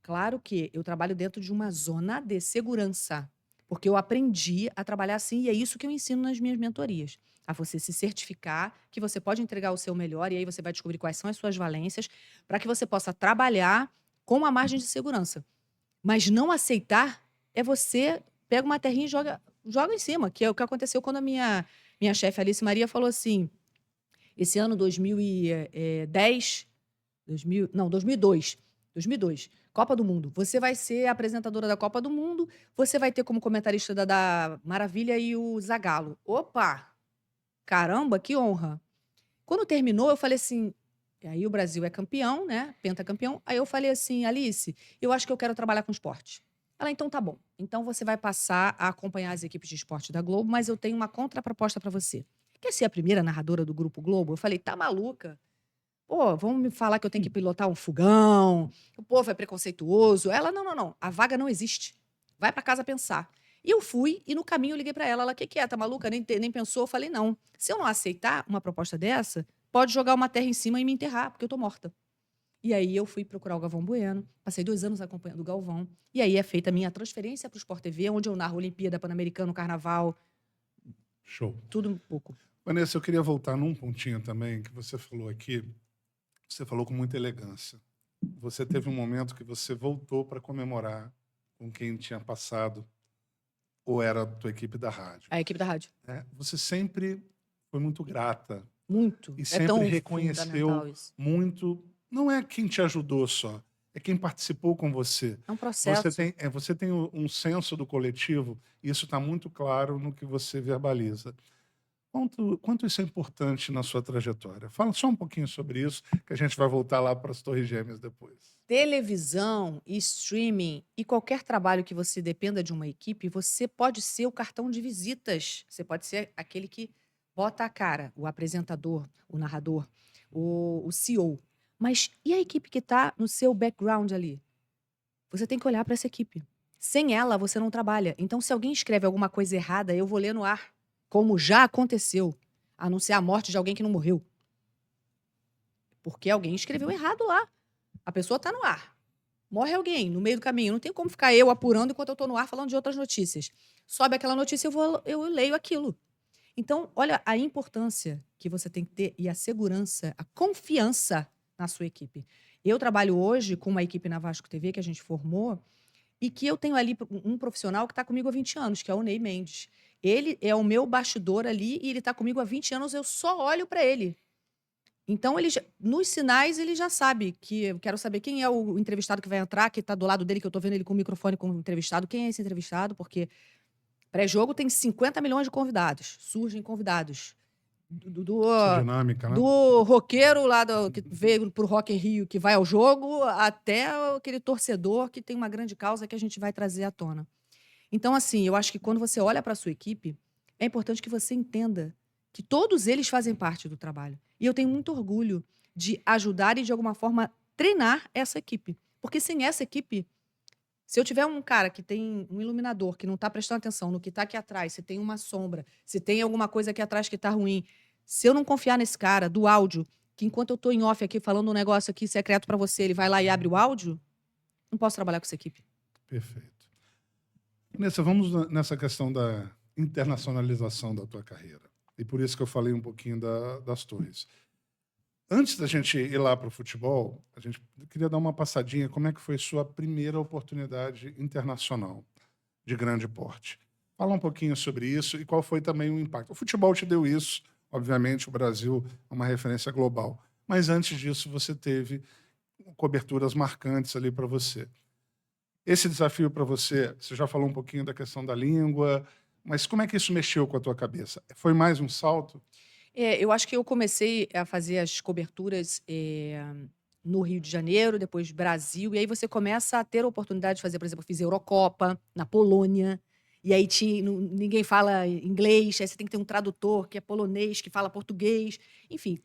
Claro que eu trabalho dentro de uma zona de segurança, porque eu aprendi a trabalhar assim e é isso que eu ensino nas minhas mentorias. A você se certificar que você pode entregar o seu melhor e aí você vai descobrir quais são as suas valências para que você possa trabalhar com uma margem de segurança. Mas não aceitar é você pega uma terrinha e joga em cima, que é o que aconteceu quando a minha chefe Alice Maria falou assim: esse ano 2010, 2000, não, 2002, 2002, Copa do Mundo. Você vai ser apresentadora da Copa do Mundo, você vai ter como comentarista da Maravilha e o Zagallo. Opa! Caramba, que honra! Quando terminou, eu falei assim, e aí o Brasil é campeão, né? Pentacampeão. Aí eu falei assim, Alice, eu acho que eu quero trabalhar com esporte. Ela, então tá bom. Então você vai passar a acompanhar as equipes de esporte da Globo, mas eu tenho uma contraproposta para você. Quer ser a primeira narradora do Grupo Globo? Eu falei, tá maluca? Pô, vão me falar que eu tenho que pilotar um fogão, o povo é preconceituoso. Ela, não, não, não, a vaga não existe. Vai para casa pensar. E eu fui, e no caminho eu liguei para ela. Ela, o que que é? Tá maluca? Nem pensou? Eu falei, não. Se eu não aceitar uma proposta dessa, pode jogar uma terra em cima e me enterrar, porque eu tô morta. E aí eu fui procurar o Galvão Bueno, passei 2 anos acompanhando o Galvão, e aí é feita a minha transferência para o Sport TV, onde eu narro Olimpíada, Pan-Americano, Carnaval, Show. tudo um pouco. Vanessa, eu queria voltar num pontinho também que você falou aqui. Você falou com muita elegância. Você teve um momento que você voltou para comemorar com quem tinha passado ou era a tua equipe da rádio. A equipe da rádio. Você sempre foi muito grata Muito. e É sempre tão fundamental reconheceu isso. muito. Não é quem te ajudou só, é quem participou com você. É um processo. Você tem um senso do coletivo, e isso está muito claro no que você verbaliza. Quanto isso é importante na sua trajetória? Fala só um pouquinho sobre isso, que a gente vai voltar lá para as Torres Gêmeas depois. Televisão e streaming e qualquer trabalho que você dependa de uma equipe, você pode ser o cartão de visitas. Você pode ser aquele que bota a cara, o apresentador, o narrador, o CEO. Mas e a equipe que está no seu background ali? Você tem que olhar para essa equipe. Sem ela, você não trabalha. Então, se alguém escreve alguma coisa errada, eu vou ler no ar, como já aconteceu, a não ser a morte de alguém que não morreu. Porque alguém escreveu errado lá. A pessoa está no ar. Morre alguém no meio do caminho. Não tem como ficar eu apurando enquanto eu estou no ar falando de outras notícias. Sobe aquela notícia, eu leio aquilo. Então, olha a importância que você tem que ter e a segurança, a confiança na sua equipe. Eu trabalho hoje com uma equipe na Vasco TV que a gente formou e que eu tenho ali um profissional que está comigo há 20 anos, que é o Ney Mendes. Ele é o meu bastidor ali e ele está comigo há 20 anos, eu só olho para ele. Então, nos sinais, ele já sabe que eu quero saber quem é o entrevistado que vai entrar, que está do lado dele, que eu estou vendo ele com o microfone com o entrevistado. Quem é esse entrevistado? Porque pré-jogo tem 50 milhões de convidados. Surgem convidados. Essa dinâmica, né? Do roqueiro lá que veio pro Rock in Rio, que vai ao jogo, até aquele torcedor que tem uma grande causa que a gente vai trazer à tona. Então, assim, eu acho que quando você olha para a sua equipe, é importante que você entenda que todos eles fazem parte do trabalho. E eu tenho muito orgulho de ajudar e, de alguma forma, treinar essa equipe. Porque sem essa equipe, se eu tiver um cara que tem um iluminador, que não está prestando atenção no que está aqui atrás, se tem uma sombra, se tem alguma coisa aqui atrás que está ruim, se eu não confiar nesse cara do áudio, que enquanto eu estou em off aqui falando um negócio aqui secreto para você, ele vai lá e abre o áudio, não posso trabalhar com essa equipe. Perfeito. Vanessa, vamos nessa questão da internacionalização da tua carreira. E por isso que eu falei um pouquinho das Torres. Antes da gente ir lá para o futebol, a gente queria dar uma passadinha como é que foi sua primeira oportunidade internacional de grande porte. Fala um pouquinho sobre isso e qual foi também o impacto. O futebol te deu isso, obviamente, o Brasil é uma referência global. Mas antes disso, você teve coberturas marcantes ali para você. Esse desafio para você, você já falou um pouquinho da questão da língua, mas como é que isso mexeu com a tua cabeça? Foi mais um salto? Eu acho que eu comecei a fazer as coberturas no Rio de Janeiro, depois Brasil, e aí você começa a ter a oportunidade de fazer, por exemplo, eu fiz Eurocopa na Polônia, E aí ninguém fala inglês, aí você tem que ter um tradutor que é polonês, que fala português. Enfim,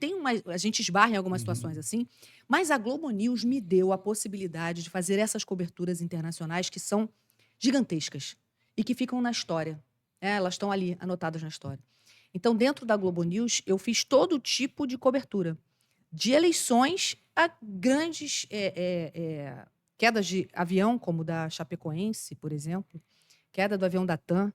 a gente esbarra em algumas situações assim, mas a Globo News me deu a possibilidade de fazer essas coberturas internacionais que são gigantescas e que ficam na história. Elas estão ali anotadas na história. Então, dentro da Globo News, eu fiz todo tipo de cobertura, de eleições a grandes quedas de avião, como da Chapecoense, por exemplo, queda do avião da TAM,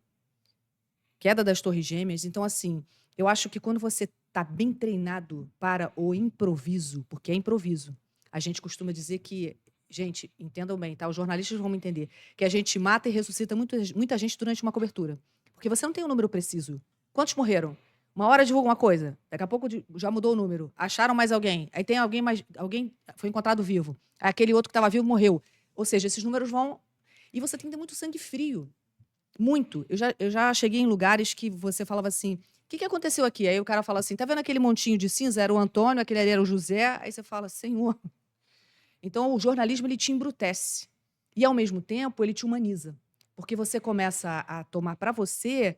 queda das Torres Gêmeas. Então, assim, eu acho que quando você está bem treinado para o improviso, porque é improviso, a gente costuma dizer que, gente, entendam bem, tá? Os jornalistas vão me entender, que a gente mata e ressuscita muita gente durante uma cobertura. Porque você não tem um número preciso. Quantos morreram? Uma hora divulga uma coisa, daqui a pouco já mudou o número. Acharam mais alguém. Aí tem alguém foi encontrado vivo. Aí aquele outro que estava vivo morreu. Ou seja, esses números vão. E você tem que ter muito sangue frio. Muito. Eu já cheguei em lugares que você falava assim: o que aconteceu aqui? Aí o cara fala assim: tá vendo aquele montinho de cinza? Era o Antônio, aquele ali era o José. Aí você fala: Senhor. Então o jornalismo ele te embrutece. E ao mesmo tempo ele te humaniza. Porque você começa a tomar para você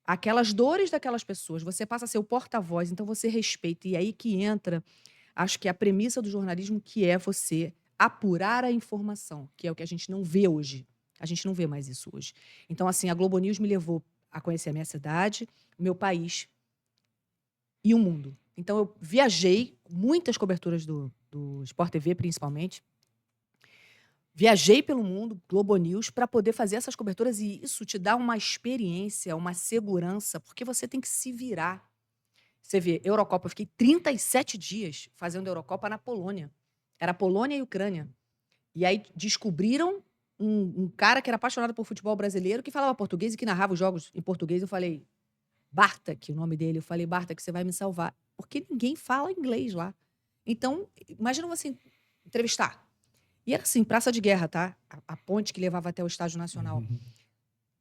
aquelas dores daquelas pessoas. Você passa a ser o porta-voz, então você respeita. E aí que entra, acho que a premissa do jornalismo, que é você apurar a informação, que é o que a gente não vê hoje. A gente não vê mais isso hoje. Então, assim, a Globo News me levou a conhecer a minha cidade, o meu país e o mundo. Então, eu viajei, muitas coberturas do Sport TV, principalmente. Viajei pelo mundo, Globo News, para poder fazer essas coberturas e isso te dá uma experiência, uma segurança, porque você tem que se virar. Você vê, Eurocopa, eu fiquei 37 dias fazendo Eurocopa na Polônia. Era Polônia e Ucrânia. E aí descobriram um cara que era apaixonado por futebol brasileiro, que falava português e que narrava os jogos em português. Eu falei, Bartek, o nome dele. Eu falei, Bartek, você vai me salvar. Porque ninguém fala inglês lá. Então, imagina você entrevistar. E era assim, praça de guerra, tá? A ponte que levava até o Estádio Nacional.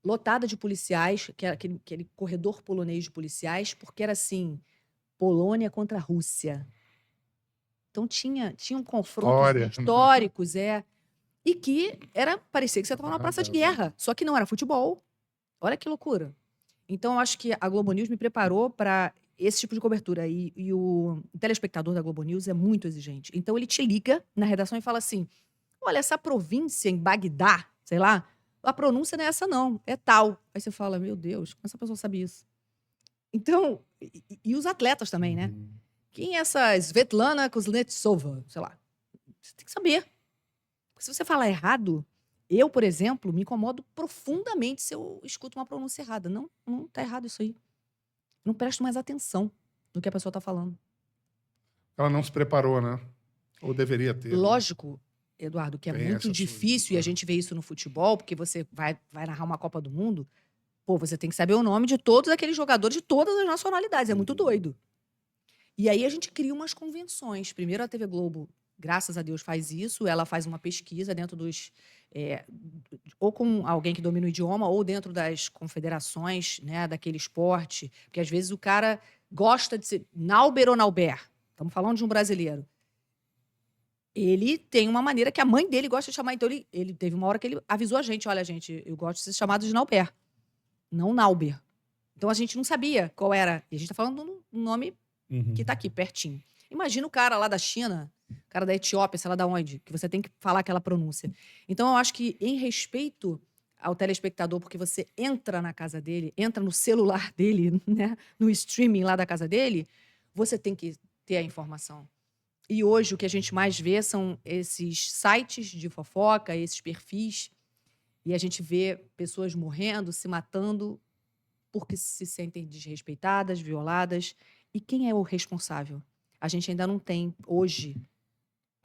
Lotada de policiais, que era aquele corredor polonês de policiais, porque era assim, Polônia contra a Rússia. Então tinham confrontos História, né? históricos, e que parecia que você estava numa praça de guerra, só que não era futebol. Olha que loucura. Então eu acho que a Globo News me preparou para esse tipo de cobertura. E o telespectador da Globo News é muito exigente. Então ele te liga na redação e fala assim: olha, essa província em Bagdá, sei lá, a pronúncia não é essa, não, é tal. Aí você fala, meu Deus, como essa pessoa sabe isso? Então, e os atletas também, né? Quem é essa Svetlana Kuznetsova? Sei lá. Você tem que saber. Porque se você falar errado, eu, por exemplo, me incomodo profundamente se eu escuto uma pronúncia errada. Não, não tá errado isso aí. Não presto mais atenção no que a pessoa tá falando. Ela não se preparou, né? Ou deveria ter, né? Lógico, Eduardo, que é Tem muito essa difícil, e a gente vê isso no futebol, porque você vai narrar uma Copa do Mundo, pô, você tem que saber o nome de todos aqueles jogadores de todas as nacionalidades. É muito doido. E aí a gente cria umas convenções. Primeiro a TV Globo, graças a Deus, faz isso. Ela faz uma pesquisa dentro dos... ou com alguém que domina o idioma, ou dentro das confederações, né, daquele esporte. Porque às vezes o cara gosta de ser Nauber ou Nauber. Estamos falando de um brasileiro. Ele tem uma maneira que a mãe dele gosta de chamar. Então ele teve uma hora que ele avisou a gente: olha, gente, eu gosto de ser chamado de Nauber, não Nauber. Então a gente não sabia qual era. E a gente está falando de um nome que está aqui, pertinho. Imagina o cara lá da China, o cara da Etiópia, sei lá de onde, que você tem que falar aquela pronúncia. Então eu acho que, em respeito ao telespectador, porque você entra na casa dele, entra no celular dele, né, no streaming lá da casa dele, você tem que ter a informação. E hoje o que a gente mais vê são esses sites de fofoca, esses perfis, e a gente vê pessoas morrendo, se matando, porque se sentem desrespeitadas, violadas. E quem é o responsável? A gente ainda não tem, hoje,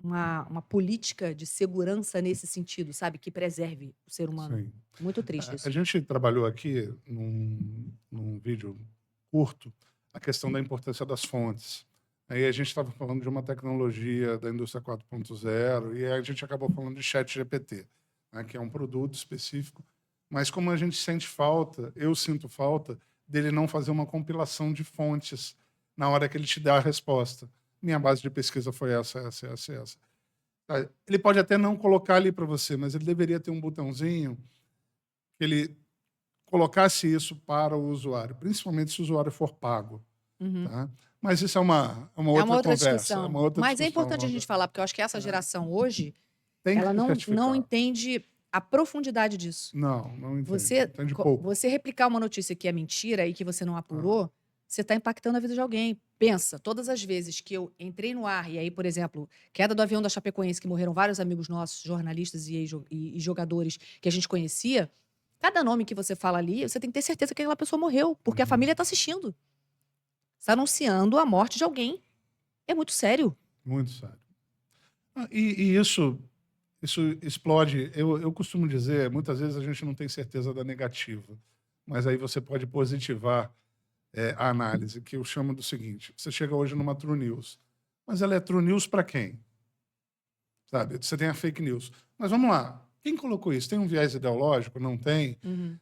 uma política de segurança nesse sentido, sabe? Que preserve o ser humano. Sim. Muito triste isso. A gente trabalhou aqui num vídeo curto a questão da importância das fontes. Aí a gente estava falando de uma tecnologia da indústria 4.0 e aí a gente acabou falando de ChatGPT, né, que é um produto específico. Mas como a gente sente falta, eu sinto falta dele não fazer uma compilação de fontes na hora que ele te dá a resposta. Minha base de pesquisa foi essa. Ele pode até não colocar ali para você, mas ele deveria ter um botãozinho que ele colocasse isso para o usuário, principalmente se o usuário for pago. Uhum. Tá? Mas isso é uma É uma outra outra conversa, é discussão. uma outra Mas é discussão. importante a gente falar, porque eu acho que essa geração hoje, Tem ela que não certificar. entende a profundidade disso. Não entende. Entende pouco. Você replicar uma notícia que é mentira e que você não apurou, você está impactando a vida de alguém. Pensa, todas as vezes que eu entrei no ar, e aí, por exemplo, queda do avião da Chapecoense, que morreram vários amigos nossos, jornalistas e jogadores que a gente conhecia, cada nome que você fala ali, você tem que ter certeza que aquela pessoa morreu, porque a família está assistindo. Está anunciando a morte de alguém. É muito sério. Muito sério. E isso explode. Eu costumo dizer, muitas vezes a gente não tem certeza da negativa, mas aí você pode positivar a análise, que eu chamo do seguinte: você chega hoje numa True News, mas ela é True News para quem? Sabe? Você tem a fake news. Mas vamos lá. Quem colocou isso? Tem um viés ideológico? Não tem?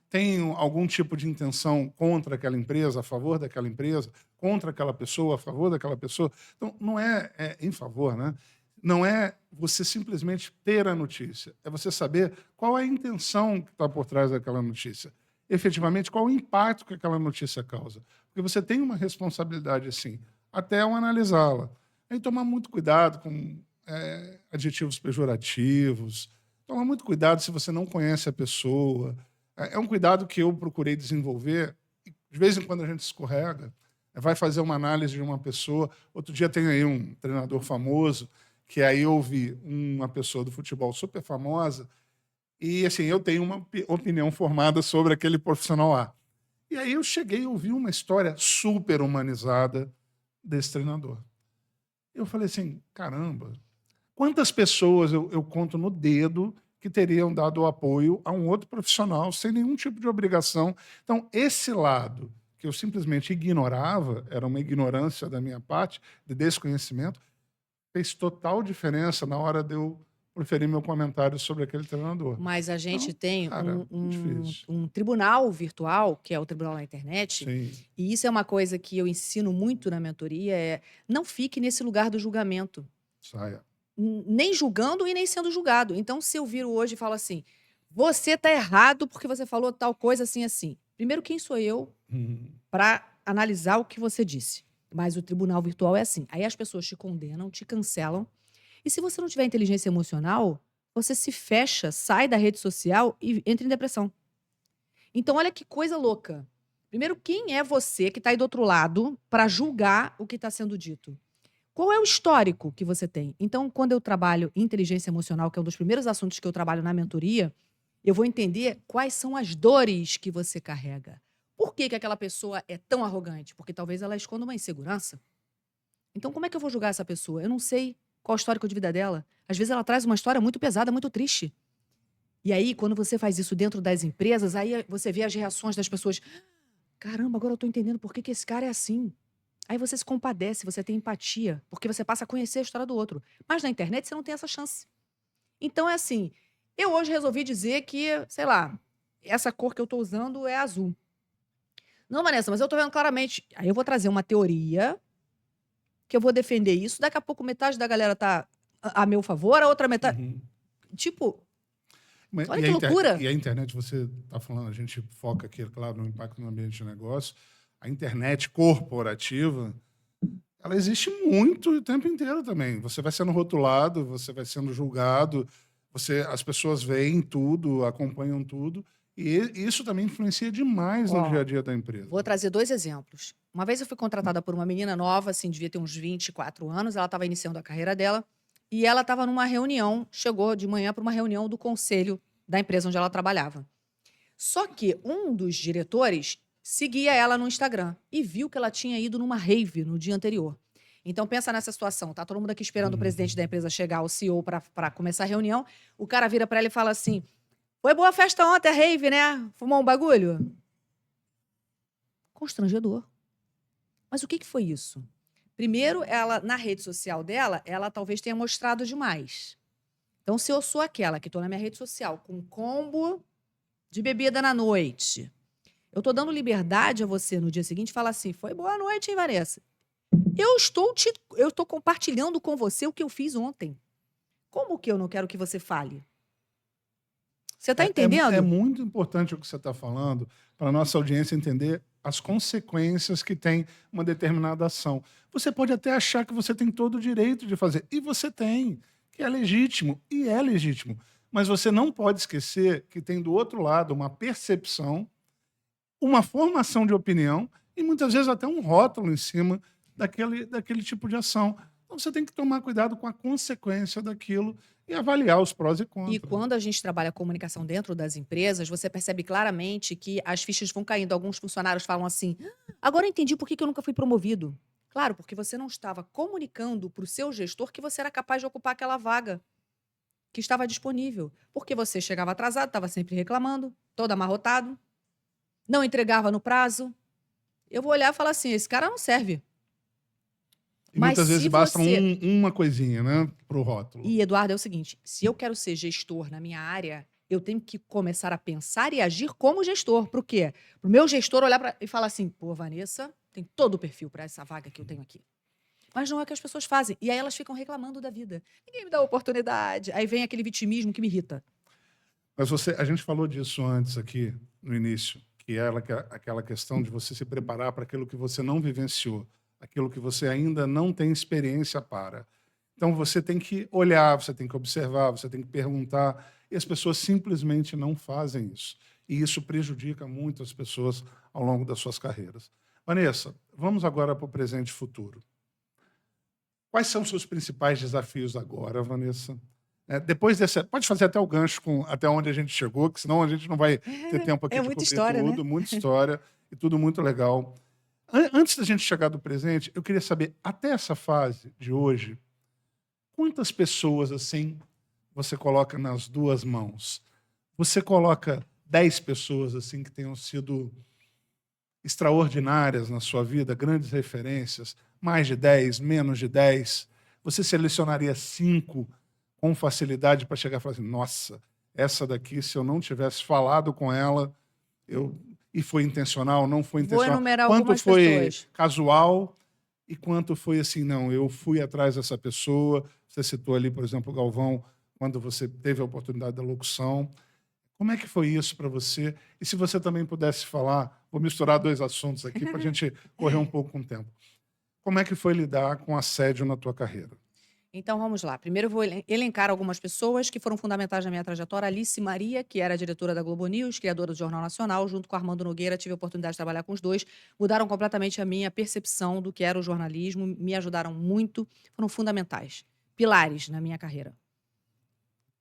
Tem algum tipo de intenção contra aquela empresa, a favor daquela empresa, contra aquela pessoa, a favor daquela pessoa? Então, não é em favor, né? Não é você simplesmente ter a notícia, é você saber qual é a intenção que está por trás daquela notícia. Efetivamente, qual o impacto que aquela notícia causa. Porque você tem uma responsabilidade, assim, até ao analisá-la. Aí tomar muito cuidado com adjetivos pejorativos, toma muito cuidado se você não conhece a pessoa. É um cuidado que eu procurei desenvolver. De vez em quando a gente escorrega, vai fazer uma análise de uma pessoa. Outro dia tem aí um treinador famoso, que aí eu ouvi uma pessoa do futebol super famosa, e assim, eu tenho uma opinião formada sobre aquele profissional A. E aí eu cheguei a ouvir uma história super humanizada desse treinador. Eu falei assim, caramba, quantas pessoas eu conto no dedo que teriam dado apoio a um outro profissional sem nenhum tipo de obrigação? Então, esse lado que eu simplesmente ignorava, era uma ignorância da minha parte, de desconhecimento, fez total diferença na hora de eu proferir meu comentário sobre aquele treinador. Mas a gente Então, tem cara, muito difícil. um tribunal virtual, que é o tribunal na internet, Sim, e isso é uma coisa que eu ensino muito na mentoria, não fique nesse lugar do julgamento. saia. Nem julgando e nem sendo julgado. Então, se eu viro hoje e falo assim, você tá errado porque você falou tal coisa assim, assim. Primeiro, quem sou eu para analisar o que você disse? Mas o tribunal virtual é assim. Aí as pessoas te condenam, te cancelam. E se você não tiver inteligência emocional, você se fecha, sai da rede social e entra em depressão. Então, olha que coisa louca. Primeiro, quem é você que está aí do outro lado para julgar o que está sendo dito? Qual é o histórico que você tem? Então, quando eu trabalho inteligência emocional, que é um dos primeiros assuntos que eu trabalho na mentoria, eu vou entender quais são as dores que você carrega. Por que aquela pessoa é tão arrogante? Porque talvez ela esconda uma insegurança. Então, como é que eu vou julgar essa pessoa? Eu não sei qual é o histórico de vida dela. Às vezes ela traz uma história muito pesada, muito triste. E aí, quando você faz isso dentro das empresas, aí você vê as reações das pessoas. Caramba, agora eu tô entendendo por que esse cara é assim. Aí você se compadece, você tem empatia, porque você passa a conhecer a história do outro. Mas na internet você não tem essa chance. Então é assim, eu hoje resolvi dizer que, sei lá, essa cor que eu tô usando é azul. Não, Vanessa, mas eu tô vendo claramente. Aí eu vou trazer uma teoria que eu vou defender isso. Daqui a pouco metade da galera tá a meu favor, a outra metade. Tipo, olha que loucura. E a internet, você está falando, a gente foca aqui, claro, no impacto no ambiente de negócio. A internet corporativa, ela existe muito o tempo inteiro também. Você vai sendo rotulado, você vai sendo julgado, as pessoas veem tudo, acompanham tudo, e isso também influencia demais no dia a dia da empresa. Vou trazer 2 exemplos. Uma vez eu fui contratada por uma menina nova, assim, devia ter uns 24 anos, ela estava iniciando a carreira dela, e ela estava numa reunião, chegou de manhã para uma reunião do conselho da empresa onde ela trabalhava. Só que um dos diretores seguia ela no Instagram e viu que ela tinha ido numa rave no dia anterior. Então pensa nessa situação, tá todo mundo aqui esperando o presidente da empresa chegar, o CEO, para começar a reunião. O cara vira para ela e fala assim: "Foi boa festa ontem, a rave, né? Fumou um bagulho?" Constrangedor. Mas o que foi isso? Primeiro, ela na rede social dela, ela talvez tenha mostrado demais. Então, se eu sou aquela que estou na minha rede social com um combo de bebida na noite, eu estou dando liberdade a você no dia seguinte falar assim: "Foi boa noite, hein, Vanessa?" Eu estou compartilhando com você o que eu fiz ontem. Como que eu não quero que você fale? Você está É entendendo? muito importante o que você está falando para a nossa audiência entender as consequências que tem uma determinada ação. Você pode até achar que você tem todo o direito de fazer, e você tem, que é legítimo, e é legítimo. Mas você não pode esquecer que tem do outro lado uma percepção, uma formação de opinião e muitas vezes até um rótulo em cima daquele tipo de ação. Então você tem que tomar cuidado com a consequência daquilo e avaliar os prós e E contras. quando a gente trabalha comunicação dentro das empresas, você percebe claramente que as fichas vão caindo. Alguns funcionários falam assim: agora eu entendi por que que eu nunca fui promovido. Claro, porque você não estava comunicando para o seu gestor que você era capaz de ocupar aquela vaga que estava disponível. Porque você chegava atrasado, estava sempre reclamando, todo amarrotado, não entregava no prazo. Eu vou olhar e falar assim: esse cara não serve. E Mas muitas vezes se basta você. uma coisinha, né, para o rótulo. E, Eduardo, é o seguinte: se eu quero ser gestor na minha área, eu tenho que começar a pensar e agir como gestor. Para o quê? Para o meu gestor olhar e falar assim: pô, Vanessa, tem todo o perfil para essa vaga que eu tenho aqui. Mas não é o que as pessoas fazem. E aí elas ficam reclamando da vida. Ninguém me dá oportunidade. Aí vem aquele vitimismo que me irrita. Mas a gente falou disso antes aqui, no início, que é aquela questão de você se preparar para aquilo que você não vivenciou, aquilo que você ainda não tem experiência para. Então você tem que olhar, você tem que observar, você tem que perguntar, e as pessoas simplesmente não fazem isso. E isso prejudica muito as pessoas ao longo das suas carreiras. Vanessa, vamos agora para o presente e futuro. Quais são os seus principais desafios agora, Vanessa? Depois dessa, pode fazer até o gancho com até onde a gente chegou, que senão a gente não vai ter tempo aqui É de muita cobrir história, né? tudo, muita história e tudo muito legal. Antes da gente chegar do presente, eu queria saber, até essa fase de hoje, quantas pessoas assim você coloca nas duas mãos? Você coloca 10 pessoas assim que tenham sido extraordinárias na sua vida, grandes referências, mais de 10, menos de 10? Você selecionaria 5 com facilidade para chegar e falar assim: nossa, essa daqui, se eu não tivesse falado com ela, eu... e foi intencional, não foi Vou intencional. enumerar Quanto algumas foi pessoas. casual e quanto foi assim, não, eu fui atrás dessa pessoa. Você citou ali, por exemplo, o Galvão, quando você teve a oportunidade da locução. Como é que foi isso para você? E se você também pudesse falar, vou misturar 2 assuntos aqui para a gente correr um pouco com o tempo. Como é que foi lidar com assédio na tua carreira? Então vamos lá. Primeiro eu vou elencar algumas pessoas que foram fundamentais na minha trajetória. Alice Maria, que era diretora da Globo News, criadora do Jornal Nacional, junto com Armando Nogueira, tive a oportunidade de trabalhar com os dois. Mudaram completamente a minha percepção do que era o jornalismo, me ajudaram muito, foram fundamentais. Pilares na minha carreira,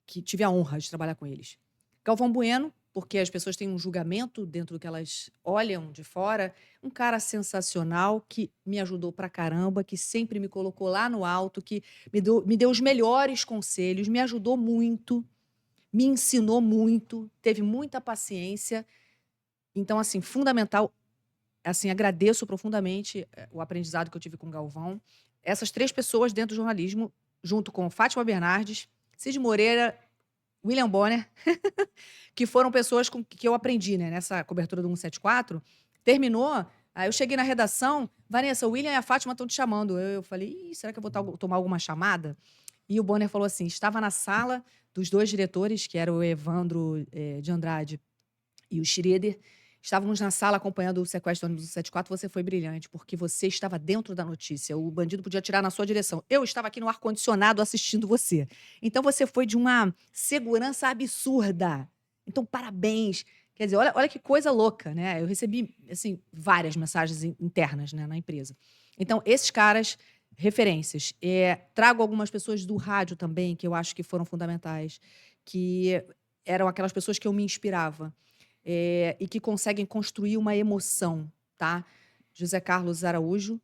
que tive a honra de trabalhar com eles. Galvão Bueno, porque as pessoas têm um julgamento dentro do que elas olham de fora. Um cara sensacional que me ajudou pra caramba, que sempre me colocou lá no alto, que me deu os melhores conselhos, me ajudou muito, me ensinou muito, teve muita paciência. Então, assim, fundamental. Assim, agradeço profundamente o aprendizado que eu tive com o Galvão. Essas 3 pessoas dentro do jornalismo, junto com Fátima Bernardes, Cid Moreira, William Bonner, que foram pessoas com que eu aprendi, né, nessa cobertura do 174. Terminou, aí eu cheguei na redação: "Vanessa, o William e a Fátima estão te chamando". Eu falei: "Ih, será que eu vou tomar alguma chamada?". E o Bonner falou assim: "Estava na sala dos 2 diretores, que era o Evandro, de Andrade e o Schroeder, estávamos na sala acompanhando o sequestro do ônibus 174, você foi brilhante, porque você estava dentro da notícia, o bandido podia atirar na sua direção. Eu estava aqui no ar-condicionado assistindo você. Então você foi de uma segurança absurda. Então, parabéns". Quer dizer, olha que coisa louca, né? Eu recebi, assim, várias mensagens internas, né, na empresa. Então, esses caras, referências. Trago algumas pessoas do rádio também, que eu acho que foram fundamentais, que eram aquelas pessoas que eu me inspirava. E que conseguem construir uma emoção, tá? José Carlos Araújo,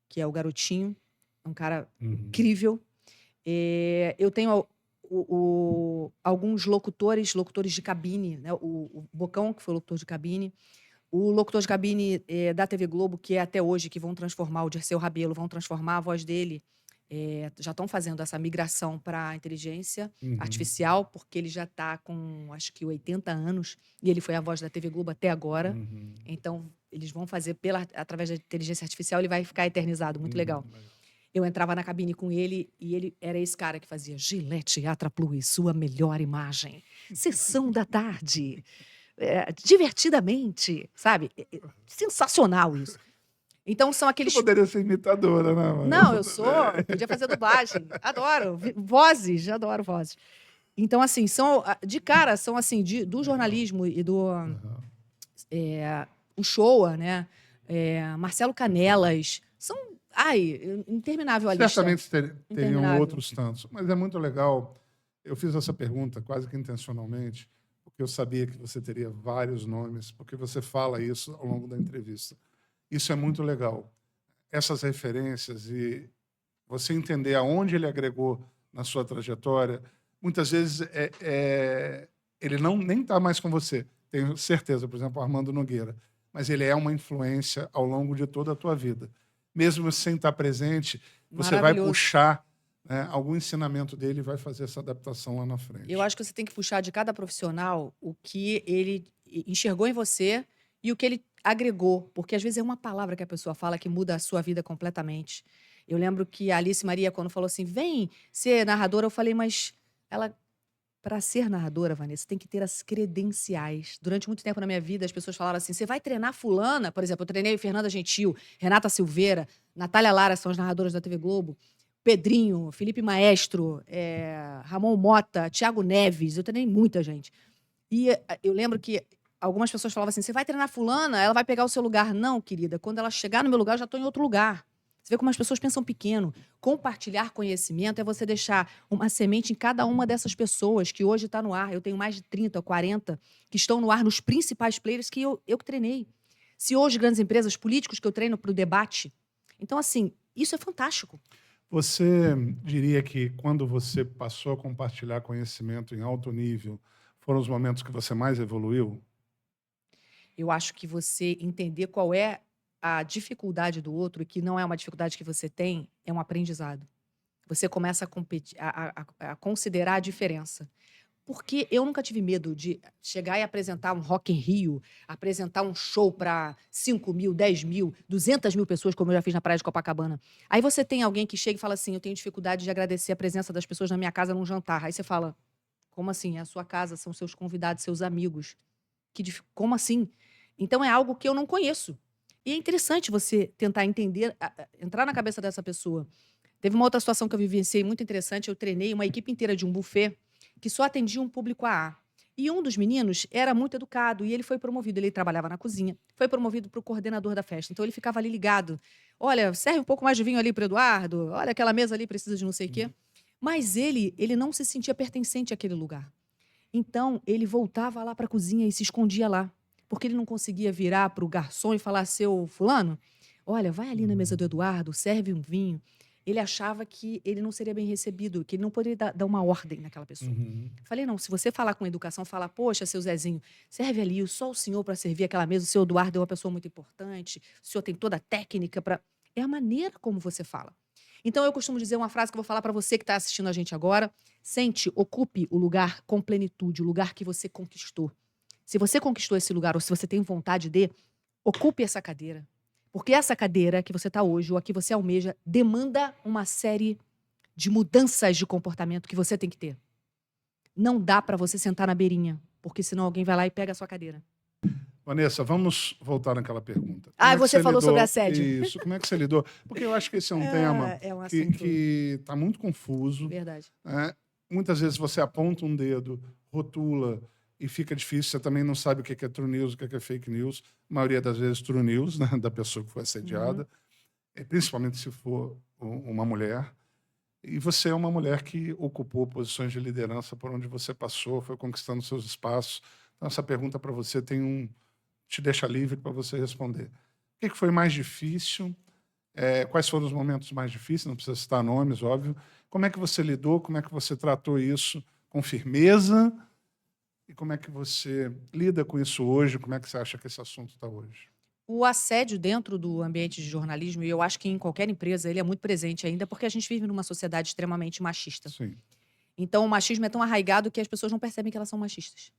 que é o garotinho, é um cara Uhum. incrível. Eu tenho alguns locutores de cabine, né? O Bocão, que foi o locutor de cabine, o locutor de cabine da TV Globo, que é até hoje, que vão transformar o Dirceu Rabelo, vão transformar a voz dele. Já estão fazendo essa migração para a inteligência Uhum. artificial, porque ele já está com, acho que, 80 anos, e ele foi a voz da TV Globo até agora. Uhum. Então, eles vão fazer através da inteligência artificial, ele vai ficar eternizado, muito Uhum. legal. Legal. Eu entrava na cabine com ele e ele era esse cara que fazia Gillette Atra Plus, sua melhor imagem. Sessão da tarde. Divertidamente, sabe? Sensacional isso. Então são Você aqueles. poderia ser imitadora, né, Não, Vanessa? eu sou. Podia fazer dublagem. Adoro. Vozes, adoro vozes. Então, assim, de cara, são assim, do jornalismo e do Aham. o Showa, né? Marcelo Canelas. São, interminável a lista. Certamente teriam Interminável. outros tantos, mas é muito legal. Eu fiz essa pergunta quase que intencionalmente, porque eu sabia que você teria vários nomes, porque você fala isso ao longo da entrevista. Isso é muito legal. Essas referências e você entender aonde ele agregou na sua trajetória, muitas vezes ele não nem está mais com você. Tenho certeza, por exemplo, o Armando Nogueira, mas ele é uma influência ao longo de toda a tua vida. Mesmo sem estar presente, você vai Maravilhoso. puxar, né, algum ensinamento dele e vai fazer essa adaptação lá na frente. Eu acho que você tem que puxar de cada profissional o que ele enxergou em você e o que ele agregou, porque às vezes é uma palavra que a pessoa fala que muda a sua vida completamente. Eu lembro que a Alice Maria, quando falou assim, vem ser narradora, eu falei, mas ela, para ser narradora, Vanessa, tem que ter as credenciais. Durante muito tempo na minha vida, as pessoas falaram assim, você vai treinar fulana? Por exemplo, eu treinei Fernanda Gentil, Renata Silveira, Natália Lara, são as narradoras da TV Globo, Pedrinho, Felipe Maestro, Ramon Mota, Thiago Neves, eu treinei muita gente. E eu lembro que algumas pessoas falavam assim, você vai treinar fulana, ela vai pegar o seu lugar. Não, querida, quando ela chegar no meu lugar, eu já estou em outro lugar. Você vê como as pessoas pensam pequeno. Compartilhar conhecimento é você deixar uma semente em cada uma dessas pessoas que hoje está no ar. Eu tenho mais de 30, 40 que estão no ar nos principais players que eu que treinei. CEOs de grandes empresas, políticos que eu treino para o debate. Então, assim, isso é fantástico. Você diria que quando você passou a compartilhar conhecimento em alto nível, foram os momentos que você mais evoluiu? Eu acho que você entender qual é a dificuldade do outro e que não é uma dificuldade que você tem, é um aprendizado. Você começa a competir, a considerar a diferença. Porque eu nunca tive medo de chegar e apresentar um Rock in Rio, apresentar um show para 5.000, 10.000, 200.000 pessoas, como eu já fiz na praia de Copacabana. Aí você tem alguém que chega e fala assim, eu tenho dificuldade de agradecer a presença das pessoas na minha casa num jantar. Aí você fala, como assim? É a sua casa, são seus convidados, seus amigos. Como assim? Então é algo que eu não conheço. E é interessante você tentar entender, entrar na cabeça dessa pessoa. Teve uma outra situação que eu vivenciei muito interessante. Eu treinei uma equipe inteira de um buffet que só atendia um público AA. E um dos meninos era muito educado e ele foi promovido. Ele trabalhava na cozinha, foi promovido para o coordenador da festa. Então ele ficava ali ligado. Olha, serve um pouco mais de vinho ali para o Eduardo. Olha, aquela mesa ali precisa de não sei o quê. Mas ele não se sentia pertencente àquele lugar. Então ele voltava lá para a cozinha e se escondia lá. Porque ele não conseguia virar para o garçom e falar, seu fulano, olha, vai ali na mesa do Eduardo, serve um vinho. Ele achava que ele não seria bem recebido, que ele não poderia dar uma ordem naquela pessoa. Uhum. Falei, não, se você falar com educação, fala, poxa, seu Zezinho, serve ali, só o senhor para servir aquela mesa, o seu Eduardo é uma pessoa muito importante, o senhor tem toda a técnica para... É a maneira como você fala. Então eu costumo dizer uma frase que eu vou falar para você que está assistindo a gente agora, sente, ocupe o lugar com plenitude, o lugar que você conquistou. Se você conquistou esse lugar, ou se você tem vontade de, ocupe essa cadeira. Porque essa cadeira que você está hoje, ou a que você almeja, demanda uma série de mudanças de comportamento que você tem que ter. Não dá para você sentar na beirinha, porque senão alguém vai lá e pega a sua cadeira. Vanessa, vamos voltar naquela pergunta. Você falou sobre assédio. Isso, como é que você lidou? Porque eu acho que esse é um tema É um assunto... que está muito confuso. Verdade. Né? Muitas vezes você aponta um dedo, rotula, e fica difícil, você também não sabe o que é true news, o que é fake news. A maioria das vezes true news, né, da pessoa que foi assediada, principalmente se for uma mulher. E você é uma mulher que ocupou posições de liderança por onde você passou, foi conquistando seus espaços. Então, essa pergunta para você te deixa livre para você responder. O que foi mais difícil? Quais foram os momentos mais difíceis? Não precisa citar nomes, óbvio. Como é que você lidou? Como é que você tratou isso com firmeza? E como é que você lida com isso hoje? Como é que você acha que esse assunto está hoje? O assédio dentro do ambiente de jornalismo, e eu acho que em qualquer empresa, ele é muito presente ainda, porque a gente vive numa sociedade extremamente machista. Sim. Então, o machismo é tão arraigado que as pessoas não percebem que elas são machistas.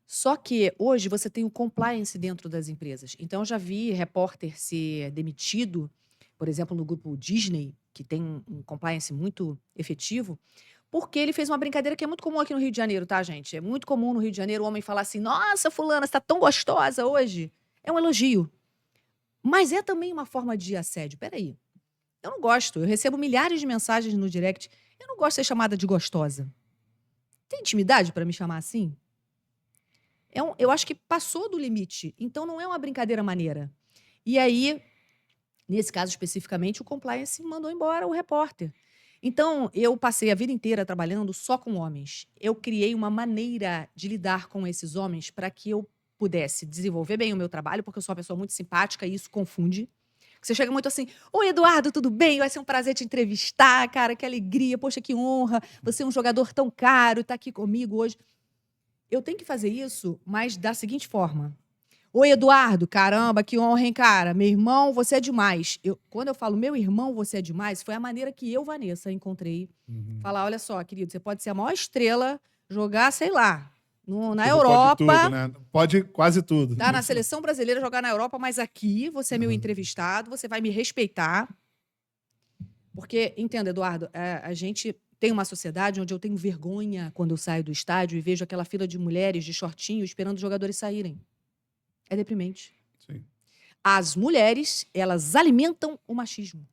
Só que hoje você tem o compliance dentro das empresas. Então, eu já vi repórter ser demitido por exemplo, no grupo Disney, que tem um compliance muito efetivo, porque ele fez uma brincadeira que é muito comum aqui no Rio de Janeiro, tá, gente? É muito comum no Rio de Janeiro o homem falar assim: nossa, fulana, você tá tão gostosa hoje. É um elogio. Mas é também uma forma de assédio. Peraí, eu não gosto. Eu recebo milhares de mensagens no direct. Eu não gosto de ser chamada de gostosa. Tem intimidade para me chamar assim? Eu acho que passou do limite. Então não é uma brincadeira maneira. E aí, nesse caso especificamente, o compliance mandou embora o repórter. Então, eu passei a vida inteira trabalhando só com homens. Eu criei uma maneira de lidar com esses homens para que eu pudesse desenvolver bem o meu trabalho, porque eu sou uma pessoa muito simpática e isso confunde. Você chega muito assim: oi, Eduardo, tudo bem? Vai ser um prazer te entrevistar, cara, que alegria, poxa, que honra. Você é um jogador tão caro, tá aqui comigo hoje. Eu tenho que fazer isso, mas da seguinte forma: oi, Eduardo, caramba, que honra, hein, cara? Meu irmão, você é demais. Quando eu falo meu irmão, você é demais, foi a maneira que eu, Vanessa, encontrei. Falar: olha só, querido, você pode ser a maior estrela, jogar, sei lá, na Tipo, pode tudo, Europa, né? Pode quase tudo. tá na seleção brasileira, jogar na Europa, mas aqui você é meu entrevistado, você vai me respeitar. Porque, entenda, Eduardo, a gente tem uma sociedade onde eu tenho vergonha quando eu saio do estádio e vejo aquela fila de mulheres de shortinho esperando os jogadores saírem. É deprimente. Sim. As mulheres, elas alimentam o machismo.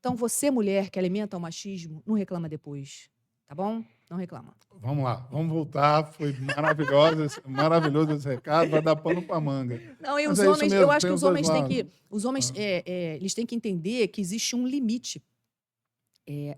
Então, você, mulher que alimenta o machismo, não reclama depois, tá bom? Não reclama. Vamos lá, vamos voltar. Foi maravilhoso esse recado, vai dar pano para manga. Não, e Mas os é isso homens, eu mesmo, acho tem que os os dois homens têm lados. que, eles têm que entender que existe um limite.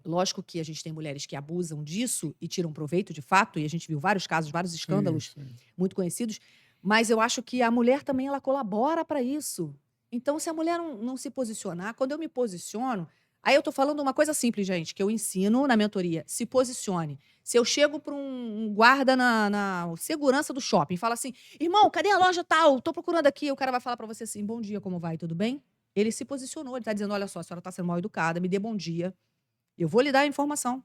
Lógico que a gente tem mulheres que abusam disso e tiram proveito de fato, e a gente viu vários casos, vários escândalos Sim. muito conhecidos, mas eu acho que a mulher também ela colabora para isso. Então, se a mulher não se posicionar, quando eu me posiciono, aí eu estou falando uma coisa simples, gente, que eu ensino na mentoria: se posicione. Se eu chego para um guarda na segurança do shopping e falo assim: irmão, cadê a loja tal? Estou procurando aqui. O cara vai falar para você assim: bom dia, como vai? Tudo bem? Ele se posicionou, ele está dizendo: olha só, a senhora está sendo mal educada, me dê bom dia. Eu vou lhe dar a informação.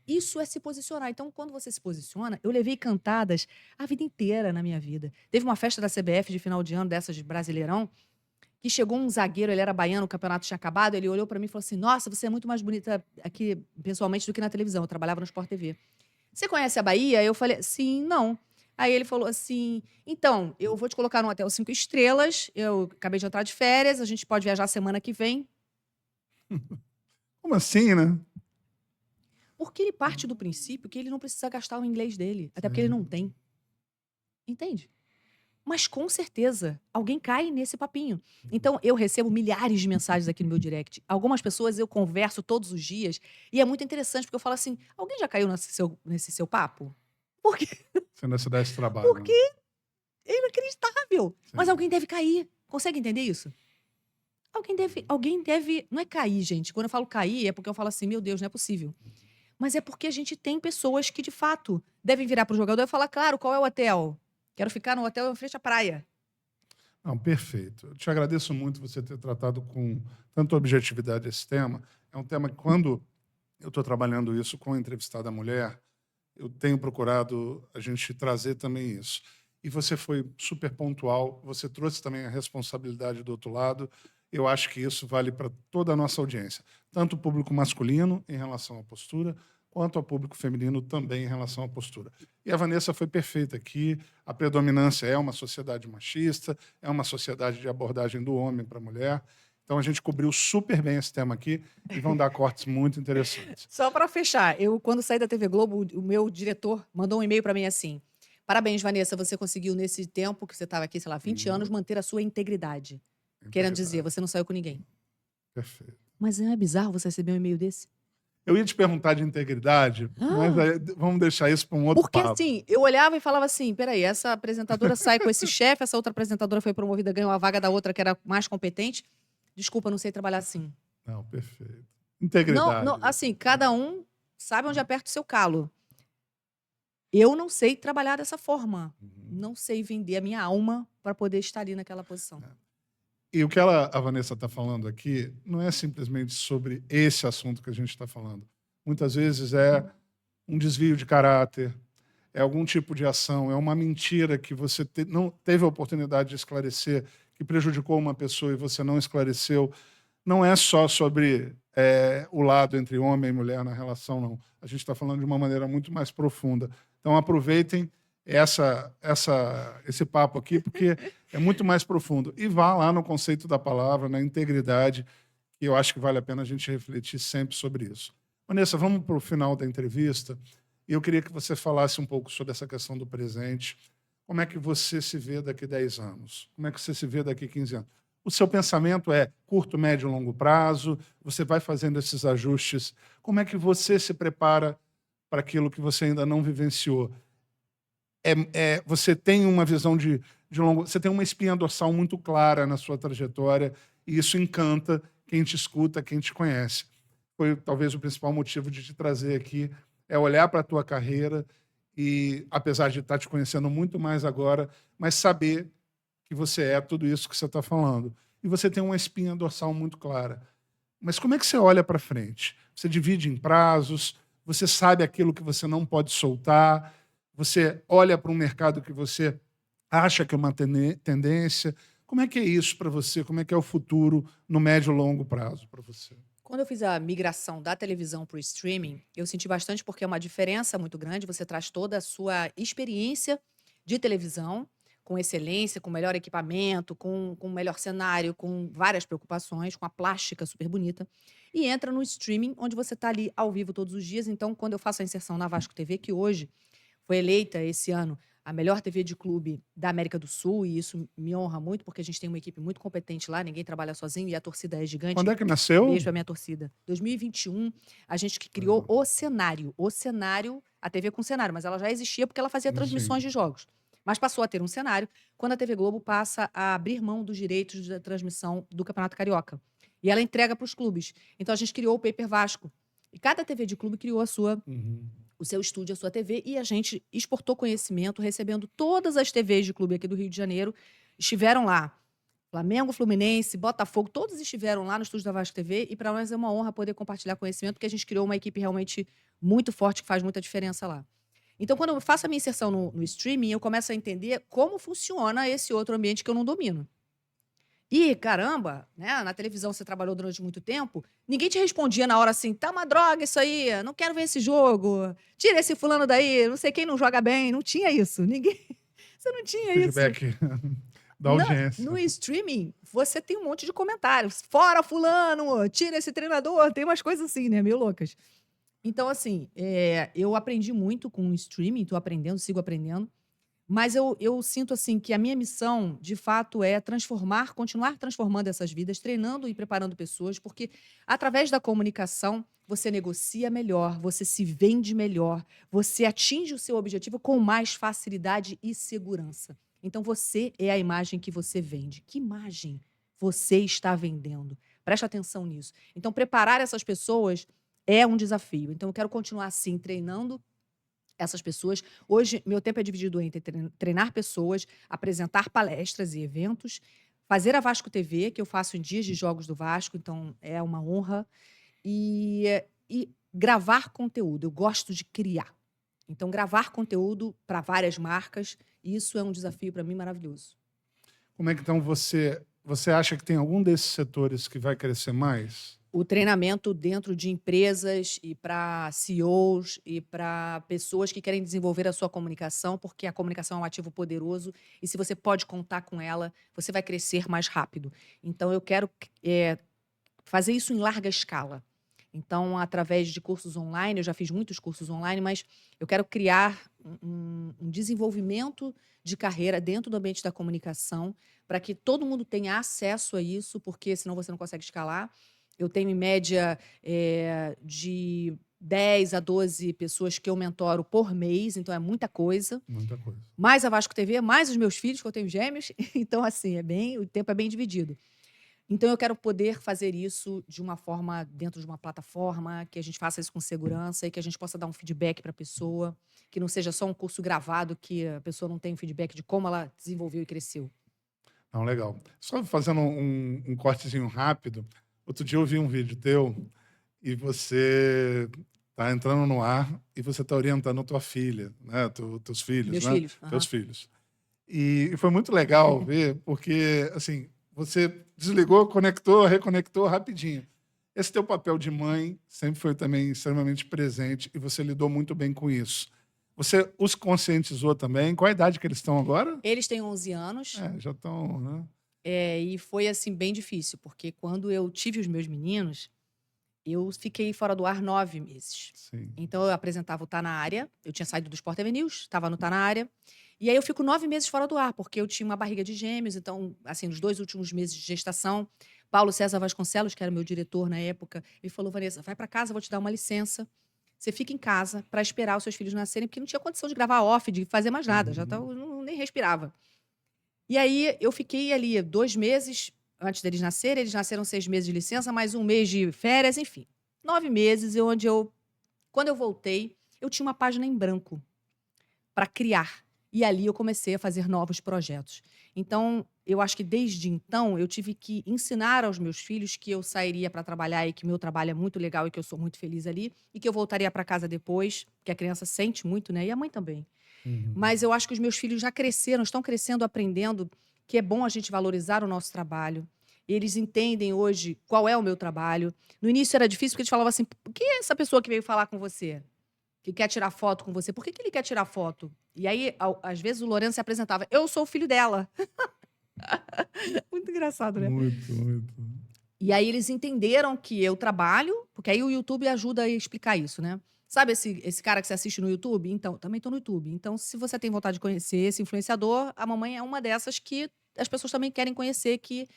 Isso é se posicionar. Então, quando você se posiciona, eu levei cantadas a vida inteira na minha vida. Teve uma festa da CBF de final de ano, dessas de Brasileirão, que chegou um zagueiro, ele era baiano, o campeonato tinha acabado, ele olhou para mim e falou assim: nossa, você é muito mais bonita aqui pessoalmente do que na televisão. Eu trabalhava no Sport TV. Você conhece a Bahia? Eu falei: sim, não. Aí ele falou assim: então, eu vou te colocar num hotel 5 estrelas, eu acabei de entrar de férias, a gente pode viajar semana que vem. Como assim, né? Porque ele parte do princípio que ele não precisa gastar o inglês dele, até porque ele não tem. Entende? Mas com certeza, alguém cai nesse papinho. Então, eu recebo milhares de mensagens aqui no meu direct. Algumas pessoas eu converso todos os dias e é muito interessante porque eu falo assim: alguém já caiu nesse seu papo? Porque, Você ainda se dá esse trabalho. porque Né? é inacreditável. Sim. Mas alguém deve cair. Consegue entender isso? Alguém deve. Não é cair, gente. Quando eu falo cair, é porque eu falo assim: meu Deus, não é possível. Mas é porque a gente tem pessoas que, de fato, devem virar para o jogador e falar: claro, qual é o hotel? Quero ficar no hotel em frente à praia. Não, perfeito. Eu te agradeço muito você ter tratado com tanta objetividade esse tema. É um tema que, quando eu estou trabalhando isso com a entrevistada mulher, eu tenho procurado a gente trazer também isso. E você foi super pontual, você trouxe também a responsabilidade do outro lado. Eu acho que isso vale para toda a nossa audiência, tanto o público masculino em relação à postura, quanto ao público feminino também em relação à postura. E a Vanessa foi perfeita aqui. A predominância é uma sociedade machista, é uma sociedade de abordagem do homem para a mulher. Então, a gente cobriu super bem esse tema aqui e vão dar cortes muito interessantes. Só para fechar, quando saí da TV Globo, o meu diretor mandou um e-mail para mim assim: parabéns, Vanessa, você conseguiu nesse tempo que você estava aqui, sei lá, 20 anos, manter a sua integridade. Querendo dizer, você não saiu com ninguém. Perfeito. Mas não é bizarro você receber um e-mail desse? Eu ia te perguntar de integridade, mas aí vamos deixar isso para um outro Porque papo. assim, eu olhava e falava assim: peraí, essa apresentadora sai com esse chefe, essa outra apresentadora foi promovida, ganhou a vaga da outra que era mais competente. Desculpa, não sei trabalhar assim. Não, perfeito. Não, Integridade. assim, cada um sabe onde aperta o seu calo. Eu não sei trabalhar dessa forma. Não sei vender a minha alma para poder estar ali naquela posição. E o que a Vanessa está falando aqui não é simplesmente sobre esse assunto que a gente está falando. Muitas vezes é um desvio de caráter, é algum tipo de ação, é uma mentira que você não teve a oportunidade de esclarecer, que prejudicou uma pessoa e você não esclareceu. não é só sobre o lado entre homem e mulher na relação, não. A gente está falando de uma maneira muito mais profunda. Então, aproveitem esse papo aqui, porque é muito mais profundo. E vá lá no conceito da palavra, na integridade, que eu acho que vale a pena a gente refletir sempre sobre isso. Vanessa, vamos para o final da entrevista. E eu queria que você falasse um pouco sobre essa questão do presente. Como é que você se vê daqui a 10 anos? Como é que você se vê daqui a 15 anos? O seu pensamento é curto, médio e longo prazo? Você vai fazendo esses ajustes? Como é que você se prepara para aquilo que você ainda não vivenciou? Você tem uma visão de longo... Você tem uma espinha dorsal muito clara na sua trajetória e isso encanta quem te escuta, quem te conhece. Foi talvez o principal motivo de te trazer aqui, é olhar para a tua carreira e, apesar de estar te conhecendo muito mais agora, mas saber que você é tudo isso que você está falando. E você tem uma espinha dorsal muito clara. Mas como é que você olha para frente? Você divide em prazos, você sabe aquilo que você não pode soltar, você olha para um mercado que você acha que é uma tendência. Como é que é isso para você? Como é que é o futuro no médio e longo prazo para você? Quando eu fiz a migração da televisão para o streaming, eu senti bastante porque é uma diferença muito grande. Você traz toda a sua experiência de televisão, com excelência, com melhor equipamento, com melhor cenário, com várias preocupações, com a plástica super bonita. E entra no streaming, onde você está ali ao vivo todos os dias. Então, quando eu faço a inserção na Vasco TV, que hoje foi eleita esse ano a melhor TV de clube da América do Sul, e isso me honra muito, porque a gente tem uma equipe muito competente lá, ninguém trabalha sozinho e a torcida é Quando gigante. é que nasceu? Beijo pra minha torcida. 2021, a gente que criou Legal. o cenário, a TV com cenário, mas ela já existia porque ela fazia transmissões Sim. de jogos. Mas passou a ter um cenário quando a TV Globo passa a abrir mão dos direitos da transmissão do Campeonato Carioca. E ela entrega para os clubes. Então a gente criou o Paper Vasco. E cada TV de clube criou Uhum. o seu estúdio, a sua TV, e a gente exportou conhecimento, recebendo todas as TVs de clube aqui do Rio de Janeiro, estiveram lá. Flamengo, Fluminense, Botafogo, todos estiveram lá no estúdio da Vasco TV, e para nós é uma honra poder compartilhar conhecimento, porque a gente criou uma equipe realmente muito forte, que faz muita diferença lá. Então, quando eu faço a minha inserção no streaming, eu começo a entender como funciona esse outro ambiente que eu não domino. E, caramba, né, na televisão você trabalhou durante muito tempo, ninguém te respondia na hora assim: "Tá uma droga isso aí, não quero ver esse jogo, tira esse fulano daí, não sei quem não joga bem", não tinha isso, ninguém você não tinha isso. Feedback da Na no audiência. streaming, você tem um monte de comentários: "Fora fulano, tira esse treinador", tem umas coisas assim, né, meio loucas. Então assim, eu aprendi muito com o streaming, tô aprendendo, sigo aprendendo. Mas eu sinto, assim, que a minha missão, de fato, é continuar transformando essas vidas, treinando e preparando pessoas, porque através da comunicação você negocia melhor, você se vende melhor, você atinge o seu objetivo com mais facilidade e segurança. Então você é a imagem que você vende. Que imagem você está vendendo? Preste atenção nisso. Então preparar essas pessoas é um desafio. Então eu quero continuar assim, treinando essas pessoas. Hoje, meu tempo é dividido entre treinar pessoas, apresentar palestras e eventos, fazer a Vasco TV, que eu faço em dias de jogos do Vasco, então é uma honra, e gravar conteúdo. Eu gosto de criar. Então, gravar conteúdo para várias marcas, isso é um desafio para mim maravilhoso. Como é que então você acha que tem algum desses setores que vai crescer mais? O treinamento dentro de empresas e para CEOs e para pessoas que querem desenvolver a sua comunicação, porque a comunicação é um ativo poderoso e se você pode contar com ela, você vai crescer mais rápido. Então eu quero fazer isso em larga escala. Então, através de cursos online, eu já fiz muitos cursos online, mas eu quero criar um desenvolvimento de carreira dentro do ambiente da comunicação, para que todo mundo tenha acesso a isso, porque senão você não consegue escalar. Eu tenho, em média, de 10 a 12 pessoas que eu mentoro por mês, então é muita coisa. Muita coisa. Mais a Vasco TV, mais os meus filhos, que eu tenho gêmeos. Então, assim, o tempo é bem dividido. Então eu quero poder fazer isso de uma forma dentro de uma plataforma, que a gente faça isso com segurança e que a gente possa dar um feedback para a pessoa, que não seja só um curso gravado que a pessoa não tem um feedback de como ela desenvolveu e cresceu. Não, legal. Só fazendo um cortezinho rápido, outro dia eu vi um vídeo teu e você está entrando no ar e você está orientando tua filha, né? Teus filhos, Meus né? filhos. Teus Aham. filhos. E foi muito legal ver, porque, assim, Você desligou, conectou, reconectou rapidinho. Esse teu papel de mãe sempre foi também extremamente presente e você lidou muito bem com isso. Você os conscientizou também? Qual a idade que eles estão agora? Eles têm 11 anos, Já estão, né? e foi, assim, bem difícil, porque quando eu tive os meus meninos, eu fiquei fora do ar 9 meses. Sim. Então eu apresentava o Tá na Área, eu tinha saído do Sport TV News, estava no Tá na Área, e aí eu fico 9 meses fora do ar, porque eu tinha uma barriga de gêmeos, então, assim, nos 2 últimos meses de gestação, Paulo César Vasconcelos, que era meu diretor na época, ele falou: "Vanessa, vai para casa, eu vou te dar uma licença, você fica em casa para esperar os seus filhos nascerem", porque não tinha condição de gravar off, de fazer mais nada, já estava, nem respirava. E aí eu fiquei ali 2 meses antes deles nascerem, eles nasceram 6 meses de licença, mais 1 mês de férias, enfim. 9 meses onde quando eu voltei, eu tinha uma página em branco para criar. E ali eu comecei a fazer novos projetos. Então, eu acho que desde então eu tive que ensinar aos meus filhos que eu sairia para trabalhar e que meu trabalho é muito legal e que eu sou muito feliz ali e que eu voltaria para casa depois, que a criança sente muito, né? E a mãe também. Uhum. Mas eu acho que os meus filhos já cresceram, estão crescendo, aprendendo que é bom a gente valorizar o nosso trabalho. Eles entendem hoje qual é o meu trabalho. No início era difícil porque eles falavam assim: por que essa pessoa que veio falar com você? Que quer tirar foto com você? Por que ele quer tirar foto? E aí, às vezes, o Lourenço se apresentava: eu sou o filho dela. Muito engraçado, né? Muito, muito. E aí eles entenderam que eu trabalho, porque aí o YouTube ajuda a explicar isso, né? Sabe esse cara que você assiste no YouTube? Então, também tô no YouTube. Então, se você tem vontade de conhecer esse influenciador, a mamãe é uma dessas que as pessoas também querem conhecer, que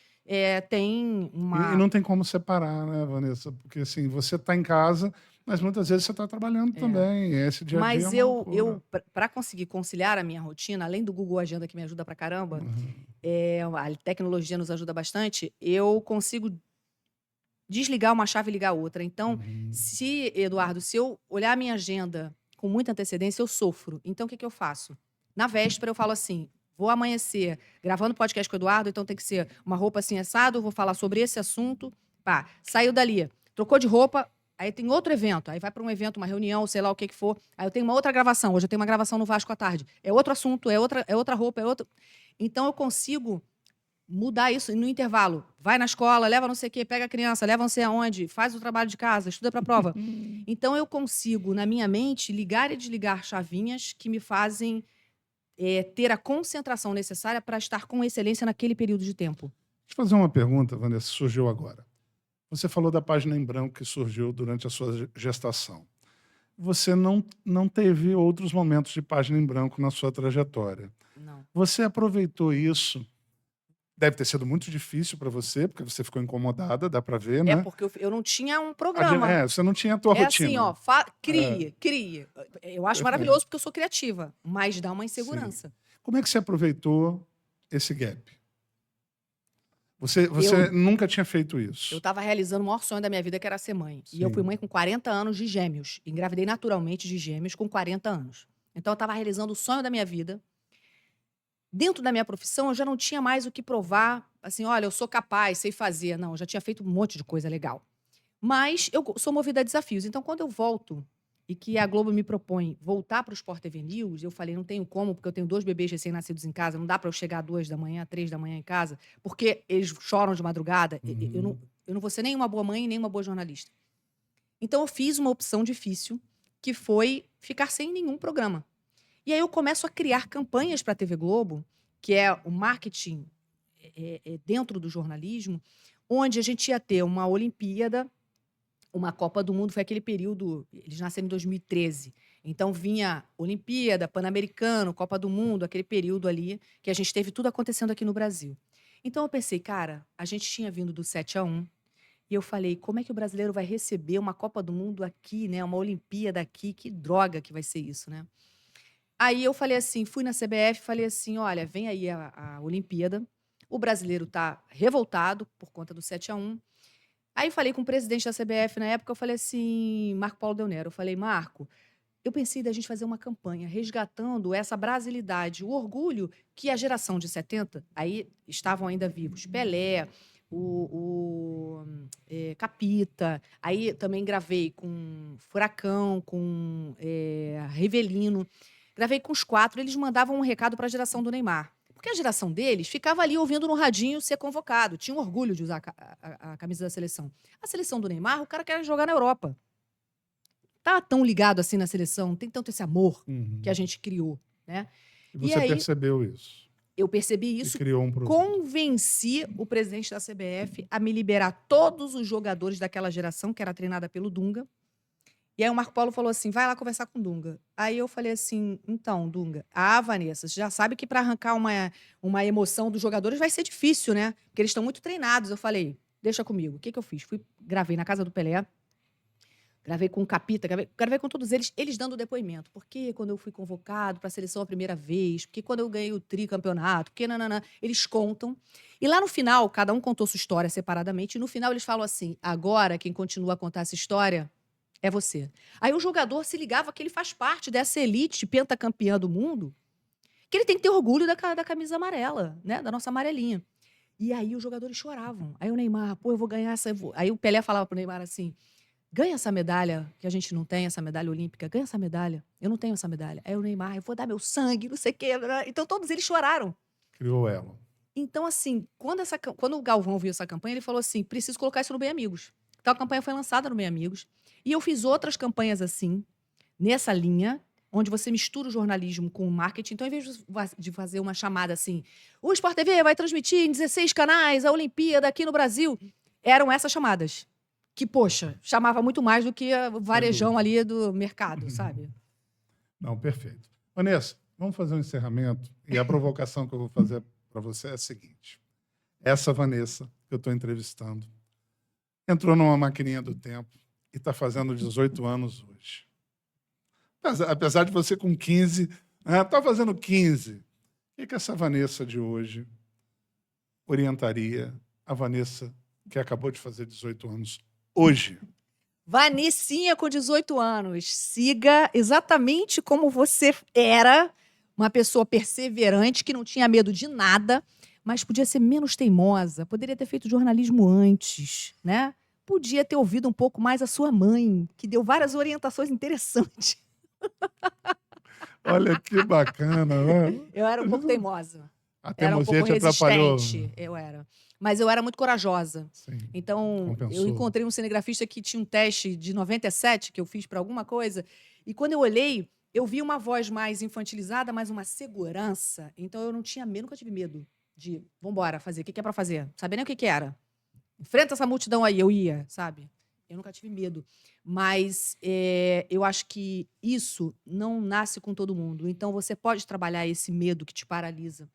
tem E uma. não tem como separar, né, Vanessa? Porque assim, você está em casa, mas muitas vezes você está trabalhando É. também. Esse dia a dia é Mas uma loucura. para conseguir conciliar a minha rotina, além do Google Agenda que me ajuda pra caramba, Uhum. a tecnologia nos ajuda bastante, eu consigo desligar uma chave e ligar outra. Então, Uhum. Eduardo, se eu olhar a minha agenda com muita antecedência, eu sofro. Então, o que que eu faço? Na véspera, eu falo assim: vou amanhecer gravando podcast com o Eduardo, então tem que ser uma roupa assim assado, vou falar sobre esse assunto. Pá, saiu dali, trocou de roupa, aí tem outro evento, aí vai para um evento, uma reunião, sei lá o que que for. Aí eu tenho uma outra gravação, hoje eu tenho uma gravação no Vasco à tarde. É outro assunto, é outra roupa, é outro. Então eu consigo mudar isso no intervalo. Vai na escola, leva não sei o quê, pega a criança, leva não sei aonde, faz o trabalho de casa, estuda para a prova. Então eu consigo, na minha mente, ligar e desligar chavinhas que me fazem ter a concentração necessária para estar com excelência naquele período de tempo. Deixa eu fazer uma pergunta, Vanessa, surgiu agora. Você falou da página em branco que surgiu durante a sua gestação. Você não teve outros momentos de página em branco na sua trajetória. Não. Você aproveitou isso. Deve ter sido muito difícil para você, porque você ficou incomodada, dá para ver, É né? porque eu não tinha um programa. Você não tinha a tua É assim, rotina. ó, É, crie. Eu acho perfeito. maravilhoso porque eu sou criativa, mas dá uma Sim. insegurança. Como é que você aproveitou esse gap? Você Eu nunca tinha feito Eu isso. estava realizando o maior sonho da minha vida, que era ser mãe. E eu fui Sim. mãe com 40 anos de gêmeos. Engravidei naturalmente de gêmeos com 40 anos. Então eu estava realizando o sonho da minha vida. Dentro da minha profissão, eu já não tinha mais o que provar, assim: "Olha, eu sou capaz, sei fazer". Não, eu já tinha feito um monte de coisa legal. Mas eu sou movida a desafios. Então quando eu volto e que a Globo me propõe voltar para o Sport TV News, eu falei: "Não tenho como, porque eu tenho 2 bebês recém-nascidos em casa, não dá para eu chegar 2 da manhã, 3 da manhã em casa, porque eles choram de madrugada, Uhum. eu não vou ser nem uma boa mãe, nem uma boa jornalista". Então eu fiz uma opção difícil, que foi ficar sem nenhum programa. E aí eu começo a criar campanhas para a TV Globo, que é o marketing dentro do jornalismo, onde a gente ia ter uma Olimpíada, uma Copa do Mundo. Foi aquele período, eles nasceram em 2013. Então vinha Olimpíada, Pan-Americano, Copa do Mundo, aquele período ali que a gente teve tudo acontecendo aqui no Brasil. Então eu pensei: cara, a gente tinha vindo do 7-1 e eu falei: como é que o brasileiro vai receber uma Copa do Mundo aqui, né? Uma Olimpíada aqui? Que droga que vai ser isso, né? Aí eu falei assim, fui na CBF, falei assim: olha, vem aí a Olimpíada, o brasileiro tá revoltado por conta do 7-1. Aí falei com o presidente da CBF na época, eu falei assim, Marco Paulo Del Nero, eu falei: Marco, eu pensei da gente fazer uma campanha resgatando essa brasilidade, o orgulho que a geração de 70, aí estavam ainda vivos, Pelé, Capita, aí também gravei com Furacão, com Rivelino, gravei com os 4, eles mandavam um recado para a geração do Neymar. Porque a geração deles ficava ali ouvindo no radinho ser convocado. Tinha um orgulho de usar a camisa da seleção. A seleção do Neymar, o cara quer jogar na Europa. Tá tão ligado assim na seleção, não tem tanto esse amor que a gente criou, né? E você aí, percebeu isso? Eu percebi E isso, criou um produto. convenci o presidente da CBF a me liberar todos os jogadores daquela geração, que era treinada pelo Dunga. E aí o Marco Paulo falou assim, vai lá conversar com o Dunga. Aí eu falei assim, então, Dunga, Vanessa, você já sabe que para arrancar uma emoção dos jogadores vai ser difícil, né? Porque eles estão muito treinados. Eu falei, deixa comigo. O que eu fiz? Gravei na casa do Pelé, gravei com o Capita, gravei com todos eles dando depoimento. Porque quando eu fui convocado para a seleção a primeira vez, porque quando eu ganhei o tricampeonato, porque nananã, eles contam. E lá no final, cada um contou sua história separadamente, e no final eles falam assim, agora quem continua a contar essa história é você. Aí o jogador se ligava que ele faz parte dessa elite pentacampeã do mundo, que ele tem que ter orgulho da camisa amarela, né? Da nossa amarelinha. E aí os jogadores choravam. Aí o Neymar, eu vou ganhar essa... Aí o Pelé falava pro Neymar assim, ganha essa medalha, que a gente não tem, essa medalha olímpica, ganha essa medalha. Eu não tenho essa medalha. Aí o Neymar, eu vou dar meu sangue, não sei o quê. Então todos eles choraram. Criou ela. Então, assim, quando o Galvão viu essa campanha, ele falou assim, preciso colocar isso no Bem Amigos. Então a campanha foi lançada no Bem Amigos. E eu fiz outras campanhas assim, nessa linha, onde você mistura o jornalismo com o marketing. Então, em vez de fazer uma chamada assim, o Sport TV vai transmitir em 16 canais a Olimpíada aqui no Brasil, eram essas chamadas. Que, poxa, chamava muito mais do que o varejão ali do mercado, sabe? Não, perfeito. Vanessa, vamos fazer um encerramento. E a provocação que eu vou fazer para você é a seguinte. Essa Vanessa, que eu estou entrevistando, entrou numa maquininha do tempo e está fazendo 18 anos hoje. Apesar de você com 15, está fazendo 15. O que essa Vanessa de hoje orientaria a Vanessa que acabou de fazer 18 anos hoje? Vanessinha com 18 anos, siga exatamente como você era, uma pessoa perseverante, que não tinha medo de nada, mas podia ser menos teimosa, poderia ter feito jornalismo antes, né? Podia ter ouvido um pouco mais a sua mãe, que deu várias orientações interessantes. Olha que bacana, né? Eu era um pouco teimosa. A Era um teimosia pouco te atrapalhou. resistente, eu era. Mas eu era muito corajosa. Sim, então, compensou. eu encontrei um cinegrafista que tinha um teste de 97, que eu fiz para alguma coisa, e quando eu olhei, eu vi uma voz mais infantilizada, mas uma segurança. Então, eu não tinha medo, nunca tive medo de, vambora, fazer. O que é para fazer? Sabia nem o que era. Enfrenta essa multidão aí, eu ia, sabe? Eu nunca tive medo. Mas eu acho que isso não nasce com todo mundo. Então, você pode trabalhar esse medo que te paralisa.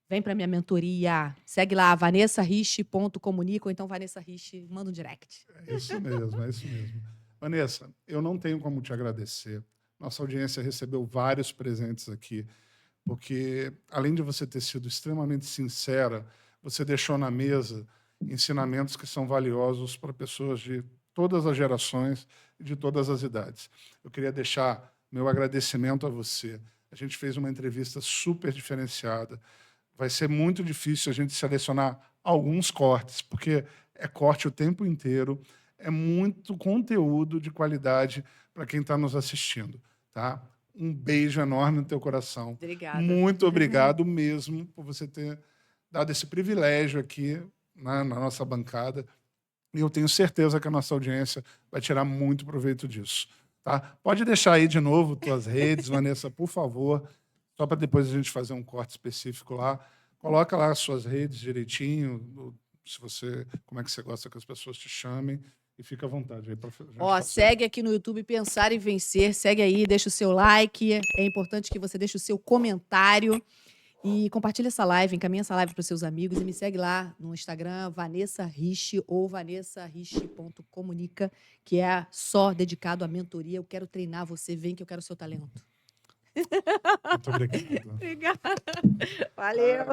Vem para minha mentoria. Segue lá, vanessarich.comunica, ou então Vanessa Rich, manda um direct. É isso mesmo, é isso mesmo. Vanessa, eu não tenho como te agradecer. Nossa audiência recebeu vários presentes aqui, porque além de você ter sido extremamente sincera, você deixou na mesa ensinamentos que são valiosos para pessoas de todas as gerações e de todas as idades. Eu queria deixar meu agradecimento a você. A gente fez uma entrevista super diferenciada. Vai ser muito difícil a gente selecionar alguns cortes, porque é corte o tempo inteiro, é muito conteúdo de qualidade para quem está nos assistindo. Tá? Um beijo enorme no teu coração. Obrigada. Muito obrigado mesmo por você ter dado esse privilégio aqui na nossa bancada. E eu tenho certeza que a nossa audiência vai tirar muito proveito disso. Tá? Pode deixar aí de novo tuas redes, Vanessa, por favor, só para depois a gente fazer um corte específico lá. Coloca lá as suas redes direitinho, se você, como é que você gosta que as pessoas te chamem, e fica à vontade aí para segue aqui no YouTube Pensar e Vencer, segue aí, deixa o seu like, é importante que você deixe o seu comentário e compartilhe essa live, encaminha essa live para os seus amigos e me segue lá no Instagram, Vanessa Rich ou vanessarich.comunica, que é só dedicado à mentoria. Eu quero treinar você, vem que eu quero o seu talento. Muito obrigado. Obrigada. Valeu.